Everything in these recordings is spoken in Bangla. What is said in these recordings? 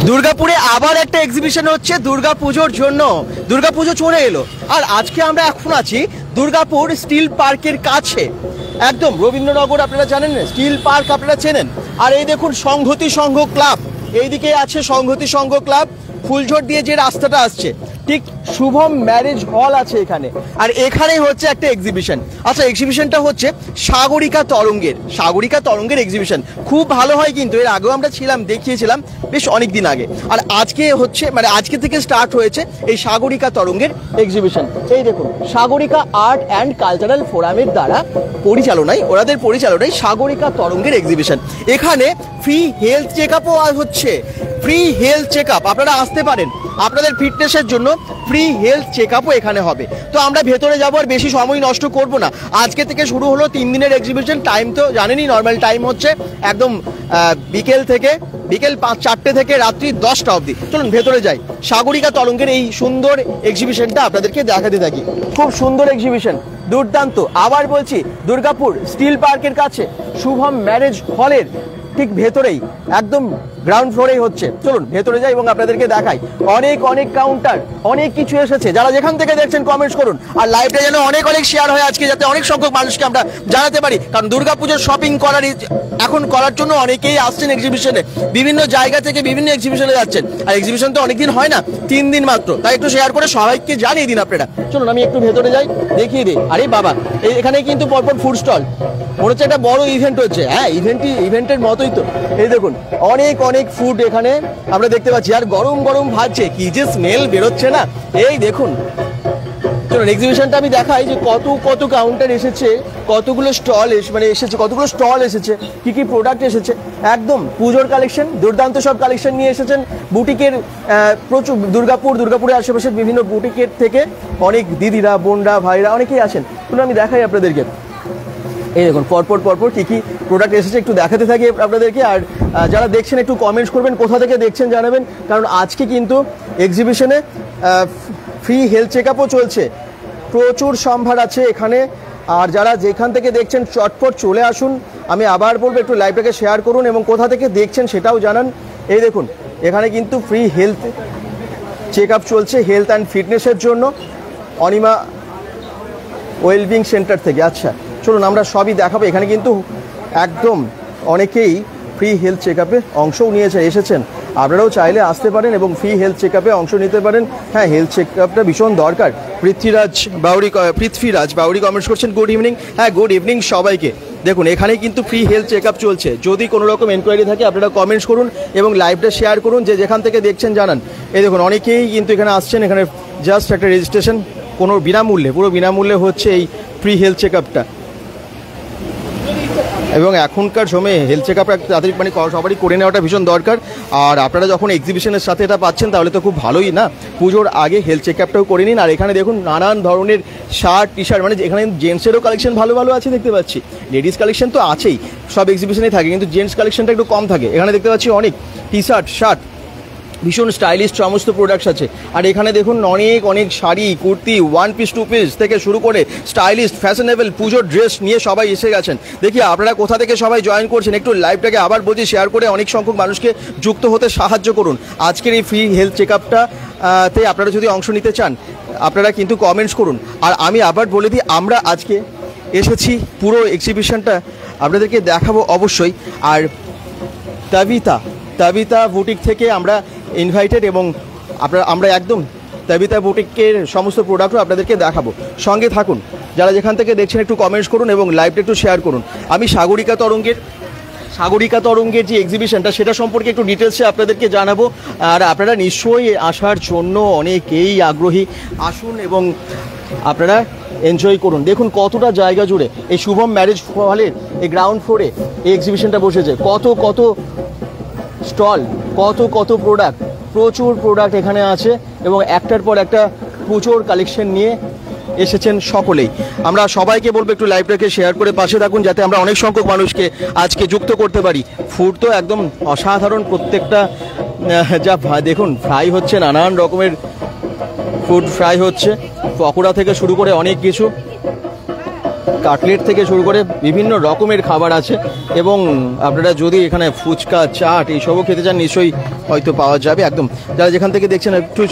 দুর্গাপুরে আবার একটা এক্সিবিশন হচ্ছে দুর্গাপুজোর জন্য। দুর্গাপুজো চলে এলো আর আজকে আমরা এখন আছি দুর্গাপুর স্টিল পার্কের কাছে, একদম রবীন্দ্রনগর আপনারা জানেন, স্টিল পার্ক আপনারা চেনেন। আর এই দেখুন সংহতি সংঘ ক্লাব, এইদিকে আছে সংহতি সংঘ ক্লাব, ফুলঝোর দিয়ে যে রাস্তাটা আসছে ঠিক শুভম ম্যারেজ হল আছে এখানে। আর এখানেই হচ্ছে একটা এক্সিবিশন। আচ্ছা, এক্সিবিশনটা হচ্ছে সাগরিকা তরঙ্গের এক্সিবিশন। খুব ভালো হয়, কিন্তু এর আগেও আমরা ছিলাম, দেখিয়েছিলাম বেশ অনেক দিন আগে। আর আজকে হচ্ছে আজকে থেকে স্টার্ট হয়েছে এই সাগরিকা তরঙ্গের এক্সিবিশন। এই দেখুন সাগরিকা আর্ট অ্যান্ড কালচারাল ফোরামের দ্বারা ওনাদের পরিচালনায় সাগরিকা তরঙ্গের এক্সিবিশন। এখানে ফ্রি হেলথ চেক আপও হচ্ছে, ফ্রি হেলথ চেক আপ আপনারা আসতে পারেন, আপনাদের ফিটনেসের জন্য ফ্রি হেলথ চেক আপও এখানে হবে। তো আমরা ভেতরে যাবো, আর বেশি সময় নষ্ট করব না। আজকে থেকে শুরু হলো 3 দিনের এক্সিবিশন। টাইম তো জানেনই, নর্মাল টাইম হচ্ছে একদম বিকেল 4টে থেকে রাত্রি 10টা অবধি। চলুন ভেতরে যাই, সাগরিকা তরঙ্গের এই সুন্দর এক্সিবিশনটা আপনাদেরকে দেখাতে থাকি। খুব সুন্দর এক্সিবিশন, দুর্দান্ত। আবার বলছি, দুর্গাপুর স্টিল পার্কের কাছে শুভম ম্যারেজ হলের ঠিক ভেতরেই, একদম গ্রাউন্ড ফ্লোরেই হচ্ছে। চলুন ভেতরে যাই এবং আপনাদেরকে দেখাই। অনেক কাউন্টার, অনেক কিছু এসেছে। যারা যেখান থেকে দেখছেন কমেন্টস করুন, আর লাইভটা যেন অনেক শেয়ার হয় আজকে, যাতে অনেক সংখ্যক মানুষকে আমরা জানাতে পারি। কারণ দুর্গাপুজোর শপিং করার জন্য অনেকেই আসছেন এক্সিবিশনে, বিভিন্ন জায়গা থেকে বিভিন্ন এক্সিবিশনে যাচ্ছেন। আর এক্সিবিশন তো অনেকদিন হয় না, 3 দিন মাত্র, তাই একটু শেয়ার করে সবাইকে জানিয়ে দিন আপনারা। চলুন আমি একটু ভেতরে যাই, দেখিয়ে দিই। আরে বাবা, এখানে কিন্তু পরপর ফুড স্টল, মনে হচ্ছে একটা বড় ইভেন্ট হচ্ছে। হ্যাঁ, ইভেন্টের মতোই তো। এই দেখুন অনেক ফুড এখানে আমরা দেখতে পাচ্ছি, আর গরম ভাজছে, কি যে স্মেল বেরোচ্ছে না। এই দেখুন, চলুন এক্সিবিশনটা আমি দেখাই যে কত কাউন্টার এসেছে, কতগুলো স্টল এসেছে, কি প্রোডাক্ট এসেছে। একদম পুজোর কালেকশন, দুর্দান্ত সব কালেকশন নিয়ে এসেছেন বুটিকের প্রচুর। দুর্গাপুরের আশেপাশের বিভিন্ন বুটিকের থেকে অনেক দিদিরা, বোনরা, ভাইরা অনেকেই আছেন। চলুন আমি দেখাই আপনাদেরকে। এই দেখুন পরপর কি প্রোডাক্ট এসেছে, একটু দেখাতে থাকি আপনাদেরকে। আর যারা দেখছেন একটু কমেন্টস করবেন, কোথা থেকে দেখছেন জানাবেন। কারণ আজকে কিন্তু এক্সিবিশনে ফ্রি হেলথ চেক আপও চলছে, প্রচুর সম্ভার আছে এখানে। আর যারা যেখান থেকে দেখছেন চটপট চলে আসুন। আমি আবার বলবো, একটু লাইভটাকে শেয়ার করুন এবং কোথা থেকে দেখছেন সেটাও জানান। এই দেখুন এখানে কিন্তু ফ্রি হেলথ চেক আপ চলছে হেলথ অ্যান্ড ফিটনেসের জন্য, অনিমা ওয়েলবিং সেন্টার থেকে। আচ্ছা চলুন আমরা সবই দেখাবো। এখানে কিন্তু একদম অনেকেই ফ্রি হেলথ চেক আপে অংশও এসেছেন। আপনারাও চাইলে আসতে পারেন এবং ফ্রি হেলথ চেক আপে অংশ নিতে পারেন। হ্যাঁ, হেলথ চেক আপটা ভীষণ দরকার। পৃথ্বীরাজ বাউরি কমেন্টস করছেন, গুড ইভিনিং। হ্যাঁ, গুড ইভিনিং সবাইকে। দেখুন এখানে কিন্তু ফ্রি হেলথ চেক আপ চলছে। যদি কোনো রকম এনকোয়ারি থাকে আপনারা কমেন্টস করুন এবং লাইভটা শেয়ার করুন, যে যেখান থেকে দেখছেন জানান। এই দেখুন অনেকেই কিন্তু এখানে আসছেন। এখানে জাস্ট একটা রেজিস্ট্রেশন, পুরো বিনামূল্যে হচ্ছে এই ফ্রি হেলথ চেক আপটা। এবং এখনকার সময়ে হেলথ চেক আপ তাদের সবারই করে নেওয়াটা ভীষণ দরকার। আর আপনারা যখন এক্সিবিশনের সাথে এটা পাচ্ছেন তাহলে তো খুব ভালোই না। পুজোর আগে হেলথ চেক আপটাও করে নিন। আর এখানে দেখুন নানান ধরনের শার্ট, টি শার্ট, এখানে জেন্টসেরও কালেকশন ভালো আছে দেখতে পাচ্ছি। লেডিস কালেকশন তো আছেই, সব এক্সিবিশনেই থাকে, কিন্তু জেন্টস কালেকশনটা একটু কম থাকে। এখানে দেখতে পাচ্ছি অনেক টি শার্ট, ভীষণ স্টাইলিশ সমস্ত প্রোডাক্টস আছে। আর এখানে দেখুন অনেক শাড়ি, কুর্তি, 1 পিস 2 পিস থেকে শুরু করে স্টাইলিশ ফ্যাশনেবল পুজোর ড্রেস নিয়ে সবাই এসে গেছেন। দেখি আপনারা কোথা থেকে সবাই জয়েন করছেন। একটু লাইভটাকে আবার বলছি শেয়ার করে অনেক সংখ্যক মানুষকে যুক্ত হতে সাহায্য করুন। আজকের এই ফ্রি হেলথ চেক আপটাতে আপনারা যদি অংশ নিতে চান আপনারা কিন্তু কমেন্টস করুন। আর আমি আবার বলে দিই, আমরা আজকে এসেছি পুরো এক্সিবিশনটা আপনাদেরকে দেখাবো অবশ্যই। আর তাবিতা বুটিক থেকে আমরা ইনভাইটেড, এবং আমরা একদম তাবিতা বুটিকের সমস্ত প্রোডাক্টও আপনাদেরকে দেখাবো। সঙ্গে থাকুন, যারা যেখান থেকে দেখছেন একটু কমেন্টস করুন এবং লাইভটা একটু শেয়ার করুন। আমি সাগরিকা তরঙ্গের যে এক্সিবিশনটা সেটা সম্পর্কে একটু ডিটেলসে আপনাদেরকে জানাবো। আর আপনারা নিশ্চয়ই আসার জন্য অনেকেই আগ্রহী, আসুন এবং আপনারা এনজয় করুন। দেখুন কতটা জায়গা জুড়ে এই শুভম ম্যারেজ হলের এই গ্রাউন্ড ফ্লোরে এই এক্সিবিশনটা বসেছে। কত স্টল, কত প্রোডাক্ট, প্রচুর প্রোডাক্ট এখানে আছে এবং একটার পর একটা প্রচুর কালেকশন নিয়ে এসেছেন সকলেই। আমরা সবাইকে বলবো একটু লাইভটাকে শেয়ার করে পাশে থাকুন, যাতে আমরা অনেক সংখ্যক মানুষকে আজকে যুক্ত করতে পারি। ফুড তো একদম অসাধারণ, প্রত্যেকটা যা দেখুন ফ্রাই হচ্ছে, নানান রকমের ফুড ফ্রাই হচ্ছে, পকোড়া থেকে শুরু করে অনেক কিছু। কাটলেট থেকে শুরু করে বিভিন্ন রকমের খাবার আছে, এবং আপনারা যদি এখানে ফুচকা চাট এইসবও খেতে চান নিশ্চয়ই হয়তো পাওয়া যাবে। একদম যারা যেখান থেকে দেখছেন একটু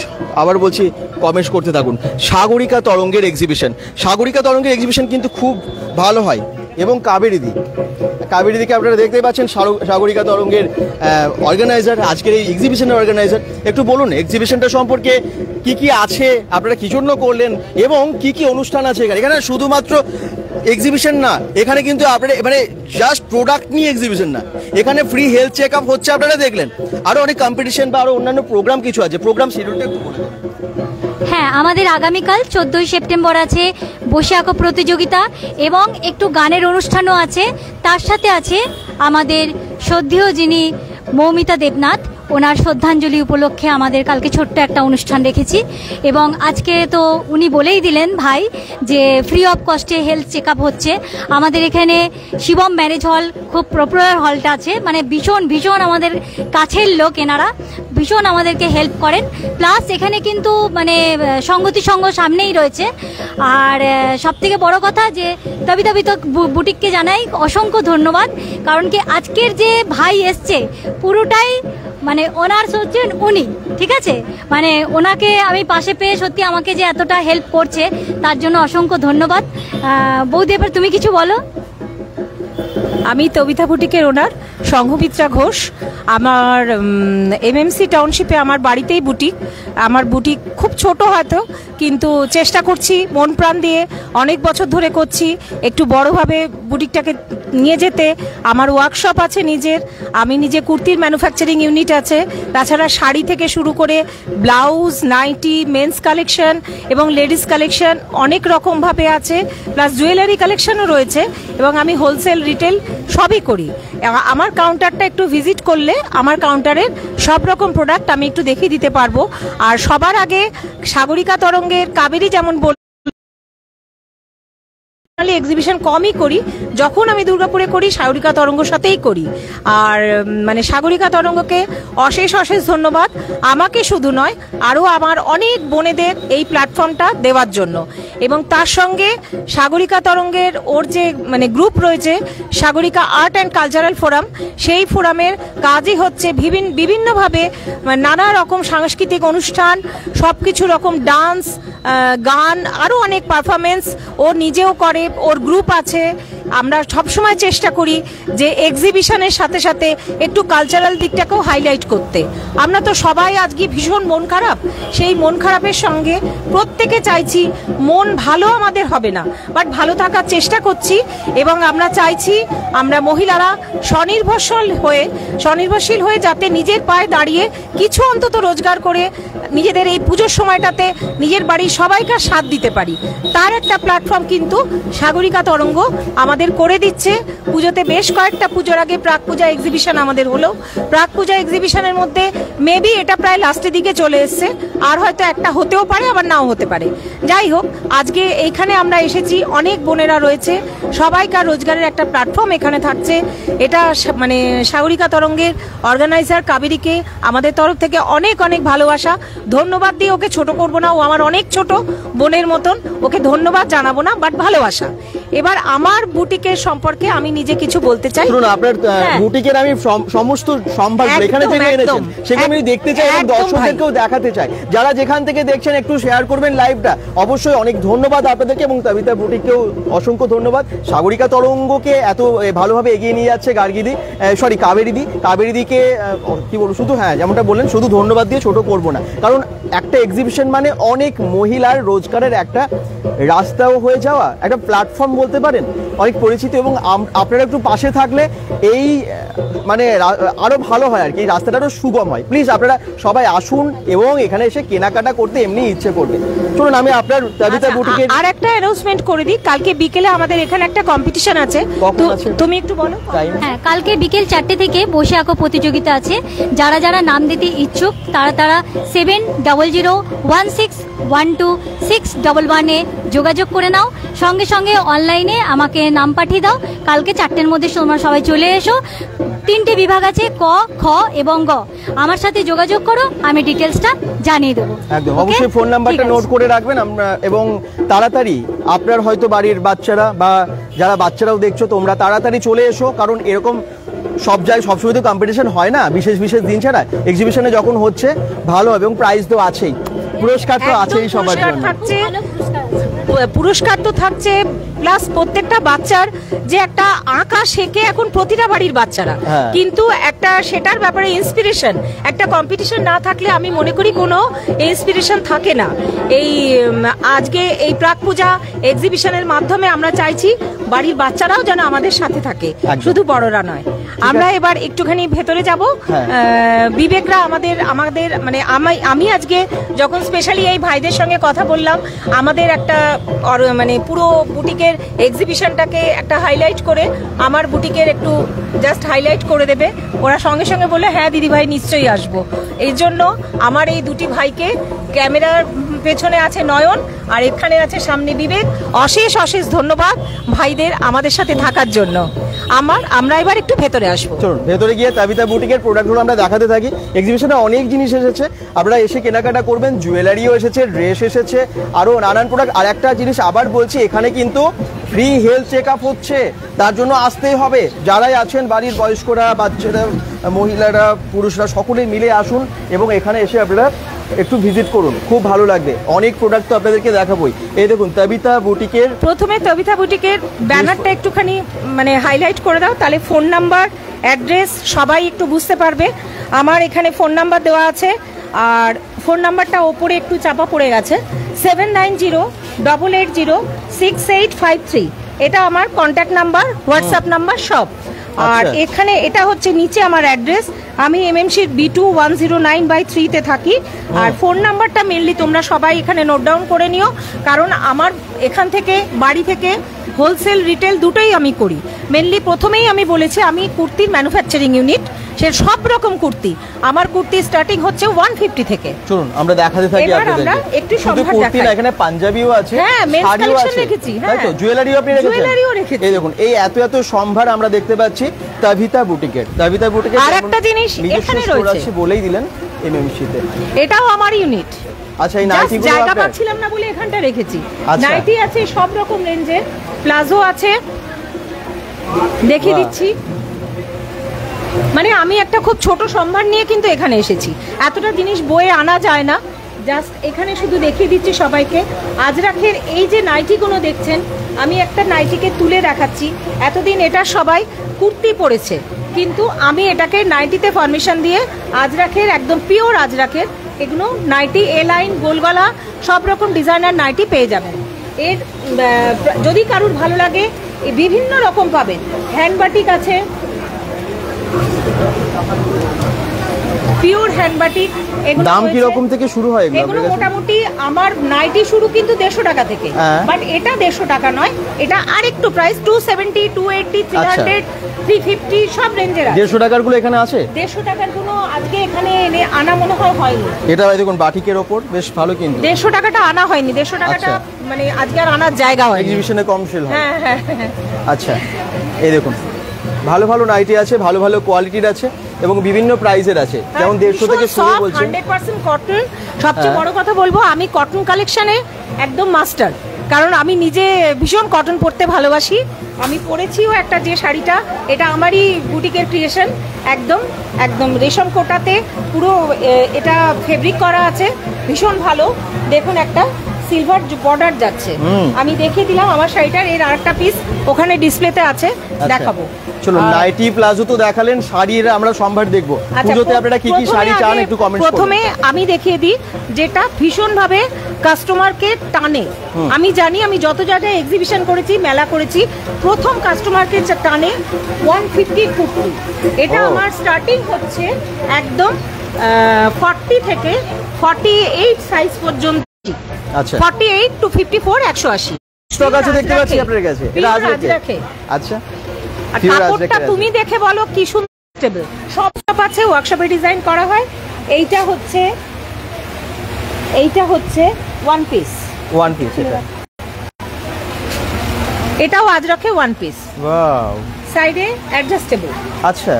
আবার বলছি কমেন্ট করতে থাকুন। সাগরিকা তরঙ্গের এক্সিবিশন, সাগরিকা তরঙ্গের এক্সিবিশন কিন্তু খুব ভালো হয়। এবং কাবেরীদিকে আপনারা দেখতেই পাচ্ছেন সাগরিকা তরঙ্গের অর্গানাইজার, আজকের এই এক্সিবিশনের অর্গানাইজার। একটু বলুন এক্সিবিশনটা সম্পর্কে, কি কি আছে, আপনারা কি জন্য করলেন এবং কি কি অনুষ্ঠান আছে এখানে? এখানে শুধুমাত্র এক্সিবিশন না, এখানে কিন্তু আপনারা মানে জাস্ট প্রোডাক্ট নিয়ে এক্সিবিশন না, এখানে ফ্রি হেলথ চেক আপ হচ্ছে, আপনারা দেখলেন। আরও অনেক কম্পিটিশন বা আরও অন্যান্য প্রোগ্রাম কিছু আছে, প্রোগ্রাম শিডিউলটা একটু বলে দেন। হ্যাঁ, আমাদের আগামীকাল 14ই সেপ্টেম্বর আছে বসে আঁকো প্রতিযোগিতা এবং একটু গানের অনুষ্ঠানও আছে। তার সাথে আছে আমাদের শ্রদ্ধেয় যিনি মৌমিতা দেবনাথ, ওনার শ্রদ্ধাঞ্জলি উপলক্ষে আমাদের কালকে ছোট্ট একটা অনুষ্ঠান রেখেছি। এবং আজকে তো উনি বলেই দিলেন ভাই যে ফ্রি অফ কস্টে হেলথ চেক আপ হচ্ছে আমাদের এখানে। শিবম ম্যারেজ হল খুব পপুলার হলটা আছে, মানে ভীষণ ভীষণ আমাদের কাছের লোক, এনারা ভীষণ আমাদেরকে হেল্প করেন। প্লাস এখানে কিন্তু মানে সঙ্গতি সঙ্গ সামনেই রয়েছে। আর সবথেকে বড় কথা যে তবিতা বিতক বুটিককে জানাই অসংখ্য ধন্যবাদ, কারণ কি আজকের যে ভাই এসছে পুরোটাই মানে ওনার হচ্ছেন উনি, ঠিক আছে, মানে ওনাকে আমি পাশে পেয়ে সত্যি আমাকে যে এতটা হেল্প করছে তার জন্য অসংখ্য ধন্যবাদ। বৌদি, এবার তুমি কিছু বলো। আমি তবিতা বুটিকের ওনার সংঘমিত্রা ঘোষ। আমার এমএমসি টাউনশিপে আমার বাড়িতেই বুটিক। আমার বুটিক খুব ছোট হয়তো, কিন্তু চেষ্টা করছি মন প্রাণ দিয়ে, অনেক বছর ধরে করছি একটু বড়ভাবে বুটিকটাকে নিয়ে যেতে। আমার ওয়ার্কশপ আছে নিজের, আমি নিজে কুর্তির ম্যানুফ্যাকচারিং ইউনিট আছে, তাছাড়া শাড়ি থেকে শুরু করে ব্লাউজ, নাইটি, মেন্স কালেকশন এবং লেডিস কালেকশন অনেক রকমভাবে আছে, প্লাস জুয়েলারি কালেকশনও রয়েছে। এবং আমি হোলসেল রিটেল সবই করি। আমার কাউন্টারটা একটু ভিজিট করলে আমার কাউন্টারের সব রকম প্রোডাক্ট আমি একটু দেখিয়ে দিতে পারবো। আর সবার আগে সাগরিকা তরঙ্গের কাবেরী যেমন এক্সিবিশন কমই করি, যখন আমি দুর্গাপুরে করি সাগরিকা তরঙ্গর সাথেই করি। আর মানে সাগরিকা তরঙ্গকে অশেষ অশেষ ধন্যবাদ, আমাকে শুধু নয় আরও আমার অনেক বোনেদের এই প্ল্যাটফর্মটা দেওয়ার জন্য। এবং তার সঙ্গে সাগরিকা তরঙ্গের ওর যে মানে গ্রুপ রয়েছে Sagarika art and cultural forum, সেই ফোরামের কাজই হচ্ছে বিভিন্নভাবে নানা রকম সাংস্কৃতিক অনুষ্ঠান, সব কিছু রকম ডান্স, গান, আরও অনেক পারফরমেন্স ও নিজেও করে, ওর গ্রুপ আছে। আমরা সবসময় চেষ্টা করি যে এক্সিবিশনের সাথে সাথে একটু কালচারাল দিকটাকেও হাইলাইট করতে। আমরা তো সবাই আজকে ভীষণ মন খারাপ, সেই মন খারাপের সঙ্গে প্রত্যেকে চাইছি মন ভালো আমাদের হবে না, বাট ভালো থাকার চেষ্টা করছি। এবং আমরা চাইছি আমরা মহিলারা স্বনির্ভরশীল হয়ে যাতে নিজের পায়ে দাঁড়িয়ে কিছু অন্তত রোজগার করে নিজেদের এই পুজোর সময়টাতে নিজের বাড়ির সবাইকে সাথ দিতে পারি। তার একটা প্ল্যাটফর্ম কিন্তু সাগরিকা তরঙ্গ আমাদের করে দিচ্ছে। পুজোতে বেশ কয়েকটা পুজোর আগে প্রাক পূজা এক্সিবিশন আমাদের হলো, প্রাক পূজা এক্সিবিশনের মধ্যে মেবি এটা প্রায় লাস্টের দিকে চলে এসছে, আর হয়তো একটা হতেও পারে আবার নাও হতে পারে। যাই হোক, আজকে এইখানে আমরা এসেছি, অনেক বোনেরা রয়েছে, সবাইকার রোজগারের একটা প্ল্যাটফর্ম এখানে থাকছে। এটা মানে সাগরিকা তরঙ্গের অর্গানাইজার কাবেরীকে আমাদের তরফ থেকে অনেক অনেক ভালোবাসা, ধন্যবাদ দিয়ে ওকে ছোট করবো না, ও আমার অনেক ছোট বোনের মতন, ওকে ধন্যবাদ জানাবো না, বাট ভালোবাসা। এবার আমার বুটিকের সম্পর্কে আমি নিজে কিছু বলতে চাই। আপনার বুটিকের আমি সমস্ত সম্ভার এখানে থেকে এনেছেন সেখানে আমি দেখতে চাই এবং দর্শকদেরকেও দেখাতে চাই। যারা যেখান থেকে দেখছেন একটু শেয়ার করবেন লাইভটা, অবশ্যই অনেক ধন্যবাদ আপনাদেরকে এবং তবিতা বুটিককেও অসংখ্য ধন্যবাদ। সাগরিকা তরঙ্গকে এত ভালোভাবে এগিয়ে নিয়ে যাচ্ছে কাবেরীদিকে কি বলবো, শুধু হ্যাঁ যেমনটা বললেন শুধু ধন্যবাদ দিয়ে ছোট করবো না, কারণ একটা এক্সিবিশন মানে অনেক মহিলার রোজগারের একটা রাস্তাও হয়ে যাওয়া, একটা প্ল্যাটফর্ম বলতে পারেন, অনেক পরিচিত। এবং আপনারা একটু পাশে থাকলে এই মানে আরো ভালো হয় আর কি, এই রাস্তাটা আরো সুগম হয়। প্লিজ আপনারা সবাই আসুন এবং এখানে এসে কেনাকাটা করতে এমনি ইচ্ছে করবে। চলুন আমি আপনার তবিতা বুটিকের আর একটা অ্যানাউন্সমেন্ট করে দিই, কালকে বিকেলে আমাদের এখানে একটা কম্পিটিশন আছে, তুমি একটু বলো। হ্যাঁ, কালকে বিকেল 4টে থেকে বসে আঁকো প্রতিযোগিতা আছে। যারা যারা নাম দিতে ইচ্ছুক তারা 7000161261 যোগাযোগ করে নাও। সঙ্গে সঙ্গে অনলাইনে আমাকে নাম পাঠিয়ে দাও। কালকে 4টের মধ্যে তোমরা সবাই চলে এসো। 3টে বিভাগ আছে, ক, খ এবং গ। আমার সাথে যোগাযোগ করো, আমি ডিটেলসটা জানিয়ে দেবো। একদম Okay? অবশ্যই ফোন নাম্বারটা ঠিক আছে। নোট করে রাখবেন আমরা, এবং তাড়াতাড়ি আপনার হয়তো বাড়ির বাচ্চারা বা যারা বাচ্চারাও দেখছো তোমরা তাড়াতাড়ি চলে এসো, কারণ এরকম সব জায়গায় সবসময় তো কম্পিটিশন হয় না, বিশেষ বিশেষ দিন ছাড়া এক্সিবিশনে যখন হচ্ছে ভালো হবে, এবং প্রাইজ তো আছেই, পুরস্কার তো একদম আছেই সবার পুরস্কার জন্য। থাকছে, পুরস্কার তো থাকছে, প্লাস প্রত্যেকটা বাচ্চার যে একটা আঁকা শেখে এখন প্রতিটা বাড়ির বাচ্চারা, হ্যাঁ। কিন্তু একটা সেটার ব্যাপারে ইন্সপিরেশন, একটা কম্পিটিশন না থাকলে আমি মনে করি কোনো ইন্সপিরেশন থাকে না। এই আজকে এই প্রাক পূজা এক্সিবিশনের মাধ্যমে আমরা চাইছি বাড়ির বাচ্চারাও যেন আমাদের সাথে থাকে, একদম। শুধু বড়রা নয়। আমরা এবার একটুখানি ভেতরে যাব। হ্যাঁ। বিবেকরা আমাদের মানে আমি আজকে যখন স্পেশালি এই ভাইদের সঙ্গে কথা বললাম, আমাদের একটা মানে পুরো বুটিকের এক্সিবিশনটাকে একটা হাইলাইট করে আমার বুটিকের একটু জাস্ট হাইলাইট করে দেবে, ওরা সঙ্গে সঙ্গে বলে হ্যাঁ দিদি ভাই নিশ্চয়ই আসবো। এই জন্য আমার এই দুটি ভাইকে, ক্যামেরার পেছনে আছে নয়ন আর এখানে আছে সামনে বিবেক, অশেষ অশেষ ধন্যবাদ ভাইদের আমাদের সাথে থাকার জন্য। আমরা এবার একটু ভেতরে আসবো। চলুন ভেতরে গিয়ে তাবিতা বুটিকের প্রোডাক্টগুলো আমরা দেখাতে থাকি। এক্সিবিশনে অনেক জিনিস এসেছে, আপনারা এসে কেনাকাটা করবেন, জুয়েলারিও এসেছে, ড্রেস এসেছে, আরও নানান প্রোডাক্ট। আর একটা জিনিস আবার বলছি, এখানে কিন্তু ফ্রি হেলথ চেক আপ হচ্ছে, তার জন্য আসতেই হবে। যারাই আছেন বাড়ির বয়স্করা, বাচ্চারা, মহিলারা, পুরুষরা সকলে মিলে আসুন এবং এখানে এসে আপনারা একটু ভিজিট করুন, খুব ভালো লাগবে। অনেক প্রোডাক্ট তো আপনাদেরকে দেখাবোই। এই দেখুন তাবিতা বুটিকের, প্রথমে তাবিতা বুটিকের ব্যানারটা একটুখানি মানে হাইলাইট করে দাও, তাহলে ফোন নাম্বার, অ্যাড্রেস সবাই একটু বুঝতে পারবে। আমার এখানে ফোন নাম্বার দেওয়া আছে, আর ফোন নাম্বারটা ওপরে একটু চাপা পড়ে গেছে, 7908806853। এটা আমার কন্ট্যাক্ট নাম্বার, হোয়াটসঅ্যাপ নাম্বার সব। আর আচ্ছা। এখানে এটা হচ্ছে নিচে আমার অ্যাড্রেস, আমি এমএমসির B2 109/3 থাকি। আর ফোন নাম্বারটা মেনলি তোমরা সবাই এখানে নোট ডাউন করে নিও, কারণ আমার এখান থেকে বাড়ি থেকে হোলসেল রিটেল দুটোই আমি করি। মেনলি প্রথমেই আমি বলেছি আমি কুর্তির ম্যানুফ্যাকচারিং ইউনিট, সে সব রকম কুর্তি, আমার কুর্তি স্টার্টিং হচ্ছে 150 থেকে। চলুন আমরা দেখাতে থাকি এবার আপনাদেরকে। আমরা একটু শুধু সম্ভার কুর্তি না, দেখাই। এখানে পাঞ্জাবিও আছে, হ্যাঁ, men's শাড়িও collection আছে, রেখেছি, তাই তো? হ্যাঁ। জুয়েলারিও আপনি রেখেছেন? জুয়েলারিও রেখেছি। এই দেখুন, এই এত এত সম্ভার আমরা দেখতে পাচ্ছি তাবিতা বুটিকের। তাবিতা বুটিকের আর একটা জিনিস এখানে রয়েছে, বলেই দিলেন এমএমসি তে। এটাও আমার ইউনিট। আচ্ছা, এই Just নাইটিগুলো জায়গা আপনার? পাচ্ছিলাম না বলে এখানটা রেখেছি। আচ্ছা। নাইটি আছে সব রকম রেঞ্জের, প্লাজো আছে, দেখিয়ে বাহ। দিচ্ছি। মানে আমি একটা খুব ছোট সম্ভার নিয়ে কিন্তু এখানে এসেছি, এতটা জিনিস বয়ে আনা যায় না। জাস্ট এখানে শুধু দেখিয়ে দিচ্ছি সবাইকে। আজরাখের এই যে নাইটিগুলো দেখছেন, আমি একটা নাইটিকে তুলে দেখাচ্ছি। এতদিন এটা সবাই কুর্তি পরেছে, কিন্তু আমি এটাকে নাইটিতে পারমিশন দিয়ে আজরাখের, একদম পিওর আজরাখের এগুলো নাইটি, এ লাইন, গোলগলা, সব রকম ডিজাইনার নাইটি পেয়ে যাবেন। এর যদি কারুর ভালো লাগে বিভিন্ন রকম পাবেন। হ্যান্ড বাটিক আছে, পিওর হ্যান্ড বাটিক। এগুলো দাম কি রয়েছে। রকম থেকে শুরু হয় এগুলো এগুলো আপনার কাছে? মোটামুটি আমার নাইটি শুরু কিন্তু 150 টাকা থেকে, হ্যাঁ। বাট এটা 150 টাকা নয়, এটা আরেকটু প্রাইস 270, 280, 300, 350 সব রেঞ্জের আছে। 150 টাকার গুলো এখানে আছে? 150 টাকার কোনো আজকে এখানে এনে আনা মনে হয় হয়নি। এটা দেখুন বাটিকের ওপর বেশ ভালো, কিন্তু 150 টাকাটা আনা হয়নি, 150 টাকাটা আচ্ছা। মানে আজকে আর আনার জায়গা হয়নি। এক্সিবিশনে কম সেল হয়। হ্যাঁ হ্যাঁ হ্যাঁ। আচ্ছা, এই দেখুন ভালো ভালো নাইটি আছে, ভালো ভালো কোয়ালিটির আছে এবং বিভিন্ন প্রাইসের আছে, যেমন 150 থেকে শুরু সব বলছেন। 100% কটন। সবচেয়ে হ্যাঁ। বড় কথা বলবো, আমি কটন কালেকশনে একদম মাস্টার, কারণ আমি নিজে ভীষণ কটন পরতে ভালোবাসি। আমি পরেছিও একটা যে শাড়িটা, এটা আমারই বুটিকের ক্রিয়েশন, একদম একদম রেশম কোটাতে পুরো এটা ফেব্রিক করা আছে, ভীষণ ভালো। দেখুন একটা সিলভার বর্ডার যাচ্ছে, আমি দেখিয়ে দিলাম আমার শাড়িটার। এর আরেকটা পিস ওখানে ডিসপ্লেতে আছে, আচ্ছা। দেখাবো। চলো, নাইটি প্লাজো তো দেখালেন, শাড়ির আমরা সম্ভার দেখবো। আচ্ছা, পুজোতে আপনারা কি কি প্রথমে শাড়ি চান আগে- একটু কমেন্ট করুন। প্রথমে আমি দেখিয়ে দিই যেটা ভীষণভাবে কাস্টমারকে টানে। আমি জানি, আমি যত জায়গায় এক্সিবিশন করেছি, মেলা করেছি, প্রথম কাস্টমারকে টানে 150 কুর্তি। এটা ও। আমার স্টার্টিং হচ্ছে একদম 40 থেকে 48 সাইজ পর্যন্ত। আচ্ছা, 48 to 54, 180 স্টক আছে দেখতে পাচ্ছি আপনার কাছে। এটা আজরাখে। আচ্ছা, আর Pure কাপড়টা আজরাখের আছে। তুমি দেখে বলো কি সুন্দর। সব সব আছে, ওয়ার্কশপে ডিজাইন করা হয়। এইটা হচ্ছে ওয়ান পিস, ওয়ান পিস। এটা এটাও আজরাখে ওয়ান পিস, ওয়াও, সাইডে অ্যাডজাস্টেবল। আচ্ছা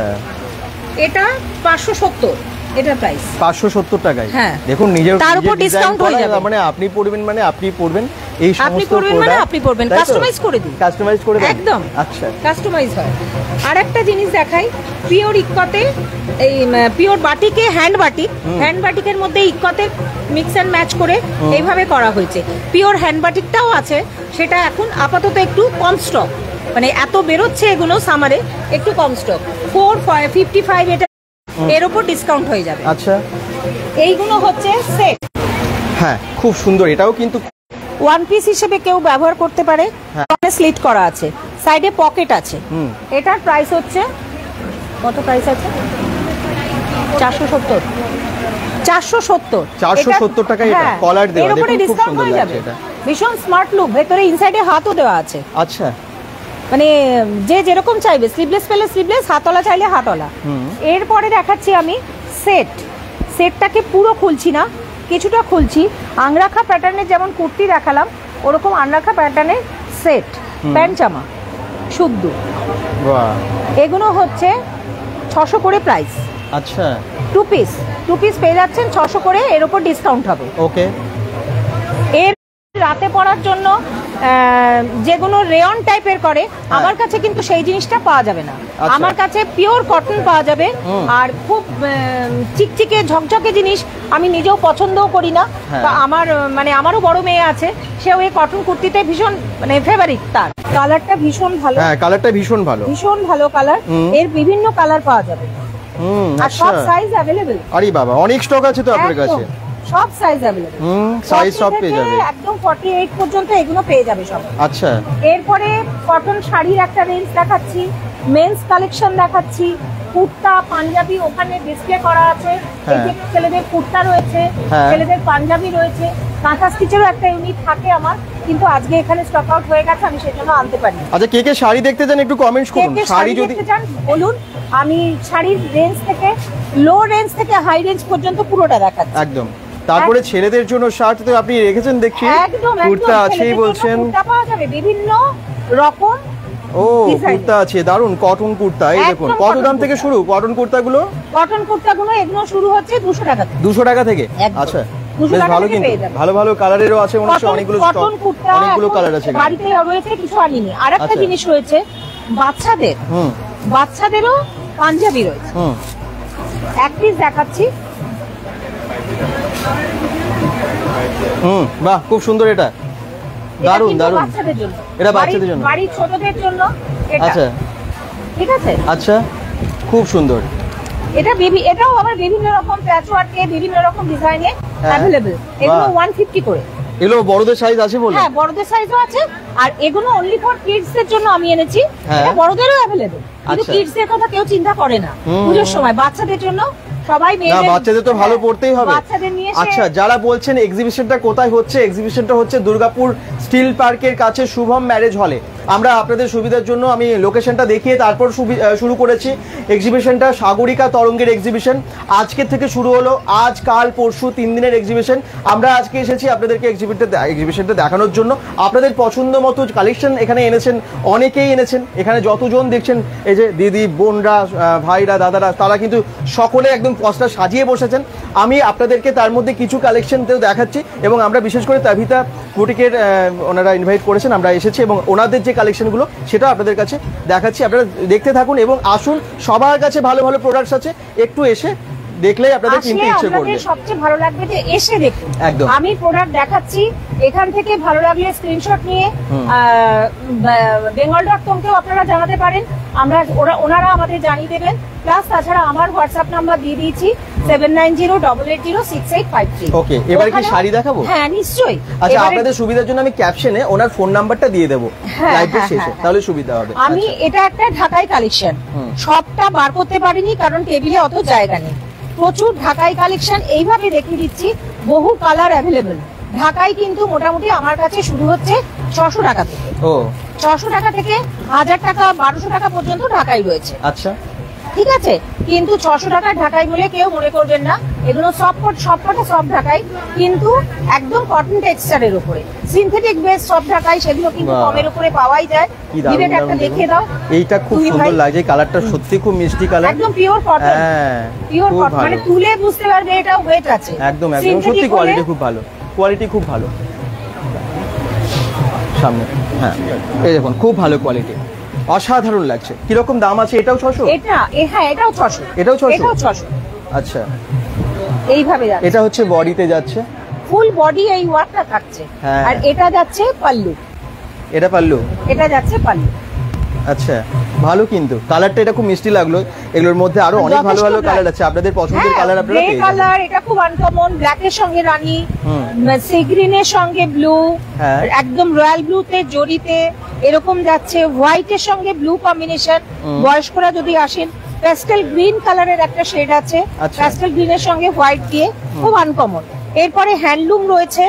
এটা 570, এটা প্রাইস 570 টাকায়। হ্যাঁ। দেখুন নিজের তার উপর ডিসকাউন্ট হয়ে যাবে। মানে আপনি পড়বেন মানে আপনি পড়বেন এই সমস্ত আপনি পড়বেন মানে product, আপনি পড়বেন, তাই তো? কাস্টমাইজ করে দিই। কাস্টমাইজ করে দেন? একদম। আচ্ছা কাস্টমাইজ হয়। আর একটা জিনিস দেখাই, পিওর ইক্কতে এই পিওর বাটিকে হ্যান্ড বাটিক, হ্যান্ড বাটিকের মধ্যে ইক্কতে মিক্স অ্যান্ড ম্যাচ করে এইভাবে করা হয়েছে। পিওর হ্যান্ড বাটিকটাও আছে, সেটা এখন আপাতত একটু কম স্টক, মানে এত বেরোচ্ছে এগুলো সামারে, একটু কম স্টক। 455 এটা, এর উপর ডিসকাউন্ট হয়ে যাবে। আচ্ছা এইগুলো হচ্ছে সেট, হ্যাঁ খুব সুন্দর, এটাও কিন্তু ওয়ান পিস হিসেবে কেউ ব্যবহার করতে পারে। স্লিট করা আছে, সাইডে পকেট আছে। এটার প্রাইস হচ্ছে কত? প্রাইস আছে 470। 470 টাকায় এটা কলার দেওয়া, এর উপরে দেখুন খুব ডিসকাউন্ট সুন্দর হয়ে লাগছে যাবে। এটা। ভীষণ স্মার্ট লুক, ভেতরে ইনসাইডে হাতও দেওয়া আছে। আচ্ছা মানে যে যেরকম চাইবে, স্লিভলেস পেলে স্লিভলেস, হাতলা চাইলে হাতলা। এরপরে দেখাচ্ছি আমি সেট। সেটটাকে পুরো খুলছি না, কিছুটা খুলছি। আংরাখা প্যাটার্নের যেমন কুর্তি দেখালাম, ওরকম আংরাখা প্যাটার্নের সেট, প্যান্ট জামা শুদ্ধ। বাহ, এগুলো হচ্ছে 600 করে প্রাইস। আচ্ছা টু পিস পেয়ে যাচ্ছেন 600 করে, এর উপর ডিসকাউন্ট হবে। ওকে। এর রাতে পরার জন্য যেগুলো রেয়ন টাইপের করে, আমার কাছে কিন্তু সেই জিনিসটা পাওয়া যাবে না। আমার কাছে পিওর কটন পাওয়া যাবে। আর খুব চিকচিকে ঝকঝকে জিনিস আমি নিজেও পছন্দও করি না। তা আমার মানে আমারও বড় মেয়ে আছে, সেও এই কটন কুর্তিতে ভীষণ মানে ফেভারিট। তার কালারটা ভীষণ ভালো। হ্যাঁ কালারটা ভীষণ ভালো, ভীষণ ভালো কালার। এর বিভিন্ন কালার পাওয়া যাবে আর সব আচ্ছা। Size available. আরে বাবা, অনেক স্টক আছে তো আপনার কাছে। সব সাইজ अवेलेबल, সাইজ সব পেয়ে যাবে, একদম 48 পর্যন্ত এগুলো পেয়ে যাবে সব। আচ্ছা। এরপরে কটন শাড়ির একটা রেঞ্জ দেখাচ্ছি, মেন্স কালেকশন দেখাচ্ছি, কুর্তা পাঞ্জাবি ওখানে ডিসপ্লে করা আছে। এই যে ছেলেদের কুর্তা রয়েছে, ছেলেদের পাঞ্জাবি রয়েছে। কাঁথা স্টিচেরও একটা ইউনিট থাকে আমার, কিন্তু আজকে এখানে স্টক আউট হয়ে গেছে, আমি সেজন্য আনতে পারি। আচ্ছা, কে কে শাড়ি দেখতে চান একটু কমেন্টস করুন। শাড়ি যদি দেখতে চান বলুন, আমি শাড়ির রেঞ্জ থেকে লো রেঞ্জ থেকে হাই রেঞ্জ পর্যন্ত পুরোটা দেখাচ্ছি। একদম। তারপরে ছেলেদের জন্য শার্ট তো আপনি রেখেছেন দেখছি, একদম কুর্তা আছেই বলছেন। কুর্তা পাওয়া যাবে বিভিন্ন রকম। ও কুর্তা আছে, দারুন কটন কুর্তা। এই দেখুন কত দাম থেকে শুরু কটন কুর্তাগুলো? কটন কুর্তাগুলো এগুলো শুরু হচ্ছে 200 টাকা থেকে। 200 টাকা থেকে? আচ্ছা, বেশ ভালো, কিন্তু ভালো ভালো কালারেরও আছে মনে হচ্ছে, অনেকগুলো কটন কুর্তা অনেকগুলো কালার আছে। বাড়িতে রয়েছে, কিছু আনিনি। আরেকটা জিনিস রয়েছে বাচ্চাদের, বাচ্চাদেরও পাঞ্জাবি রয়েছে। এক পিস দেখাচ্ছি। বাহ, খুব সুন্দর, এটা দারুন দারুন। এটা বাচ্চাদের জন্য, বাড়ির ছোটদের জন্য এটা। আচ্ছা ঠিক আছে, আচ্ছা, খুব সুন্দর। এটা এটাও আবার বিভিন্ন রকম প্যাচওয়ার্কে, বিভিন্ন রকম ডিজাইনে अवेलेबल। এগুলো 150 করে। এগুলো বড়দের সাইজ আছে বলে? হ্যাঁ, বড়দের সাইজও আছে। আর এগুলো অনলি ফর কিডস এর জন্য আমি এনেছি। এটা বড়দেরও अवेलेबल, কিন্তু কিডস এর কথা কেউ চিন্তা করে না পুজোর সময়। বাচ্চাদের জন্য সবাই না, বাচ্চাদের তো ভালো পড়তেই হবে। বাচ্চাদের নিয়ে আচ্ছা, যারা বলছেন এক্সিবিশনটা কোথায় হচ্ছে, এক্সিবিশনটা হচ্ছে দুর্গাপুর স্টিল পার্কের কাছে শুভম ম্যারেজ হলে। আমরা আপনাদের সুবিধার জন্য আমি লোকেশনটা দেখিয়ে তারপর শুরু করেছি। এক্সিবিশনটা সাগরিকা তরঙ্গের এক্সিবিশন। আজকে থেকে শুরু হলো, আজ কাল পরশু 3 দিনের এক্সিবিশন। আমরা আজকে এসেছি আপনাদেরকে এক্সিবিশনটা দেখানোর জন্য। আপনাদের পছন্দ মতো কালেকশন এখানে এনেছেন, অনেকেই এনেছেন। এখানে যতজন দেখছেন, এই যে দিদি, বোনরা, ভাইরা, দাদারা, তারা কিন্তু সকলে একদম পস্টার সাজিয়ে বসেছেন। আমি আপনাদেরকে তার মধ্যে কিছু কালেকশন দেখাচ্ছি, এবং আমরা বিশেষ করে তাভিতা বুটিকের ওনারা ইনভাইট করেছেন, আমরা এসেছি এবং ওনাদের যে কালেকশনগুলো সেটা আপনাদের কাছে দেখাচ্ছি। আপনারা দেখতে থাকুন এবং আসুন। সবার কাছে ভালো ভালো প্রোডাক্টস আছে, একটু এসে দেখলেই আপনাদের কিনতে ইচ্ছে করবে। সবচেয়ে ভালো লাগবে যে এসে দেখুন। একদম, আমি প্রোডাক্ট দেখাচ্ছি, এখান থেকে ভালো লাগলে স্ক্রিনশট নিয়ে bengal.com কেও আপনারা জানাতে পারেন। ওনারা আমাদের জানিয়ে দেবেন। প্লাস তাছাড়া আমার হোয়াটসঅ্যাপ নাম্বার দিয়ে দিয়েছি 7908806853। ওকে, এবারে কি শাড়ি দেখাবো? হ্যাঁ, নিশ্চয়ই। আচ্ছা, আপনাদের সুবিধার জন্য আমি ক্যাপশনে ওনার ফোন নাম্বারটা দিয়ে দেবো লাইভের শেষে, তাহলে সুবিধা হবে। আমি এটা একটা ঢাকাই কালেকশন, সবটা বার করতে পারিনি কারণ টেবিলে অত জায়গা নেই। প্রচুর ঢাকাই কালেকশন এইভাবে দেখিয়ে দিচ্ছি, বহু কালার অ্যাভেলেবল। ঢাকাই কিন্তু মোটামুটি আমার কাছে শুরু হচ্ছে 600 টাকা থেকে। 600 টাকা থেকে 1000 টাকা, 1200 টাকা পর্যন্ত ঢাকাই রয়েছে। আচ্ছা, ঠিক আছে, কিন্তু 600 টাকার ঢাকাই বলে কেউ মনে করবেন না। এগুলো সবকটা সফট ঢাকাই, কিন্তু একদম কটন টেক্সচারের উপরে। সিনথেটিক বেস সফট ঢাকাই, সেগুলো কিন্তু বাহ। কমের উপরে পাওয়াই যায়। কি দারুণ বিবেক একটা দারুণ দেখিয়ে দাও। এইটা খুব দুই সুন্দর ভাই। লাগছে, কালারটা সত্যি খুব মিষ্টি কালার। একদম পিওর কটন, হ্যাঁ পিওর খুব কটন, মানে ভালো। তুলে বুঝতে পারবে এটা ওয়েট আছে। একদম একদম Synthetic সত্যি হলে- কোয়ালিটি খুব ভালো, কোয়ালিটি খুব ভালো। সামনে হ্যাঁ এই দেখুন খুব ভালো কোয়ালিটি, অসাধারণ লাগছে। কিরকম দাম আছে? এটাও 600? হ্যাঁ এটাও 600। এটাও 600? এটাও 600। আচ্ছা, এইভাবে যাচ্ছে, এটা হচ্ছে বডিতে যাচ্ছে, ফুল বডি এই ওয়ার্কটা থাকছে। হ্যাঁ। আর এটা যাচ্ছে পাল্লু, এটা পাল্লু। এটা যাচ্ছে পাল্লু। আচ্ছা ভালো, কিন্তু কালারটা এটা খুব মিষ্টি লাগলো। এগুলোর মধ্যে আরো অনেক ভালো ভালো যথেষ্ট কালার আছে, আপনাদের পছন্দের কালার আপনারা গ্রে পেয়ে যাবেন। কালার, এটা খুব আনকমন। ব্ল্যাকের সঙ্গে রানী, সি গ্রিনের সঙ্গে ব্লু, হ্যাঁ। একদম রয়্যাল ব্লুতে জড়িতে এরকম যাচ্ছে। হোয়াইটের সঙ্গে ব্লু কম্বিনেশন, বয়স্করা যদি আসেন। প্যাস্টেল গ্রিন কালারের একটা শেড আছে, আচ্ছা। প্যাস্টেল গ্রিনের সঙ্গে হোয়াইট দিয়ে, খুব আনকমন। এরপরে হ্যান্ডলুম রয়েছে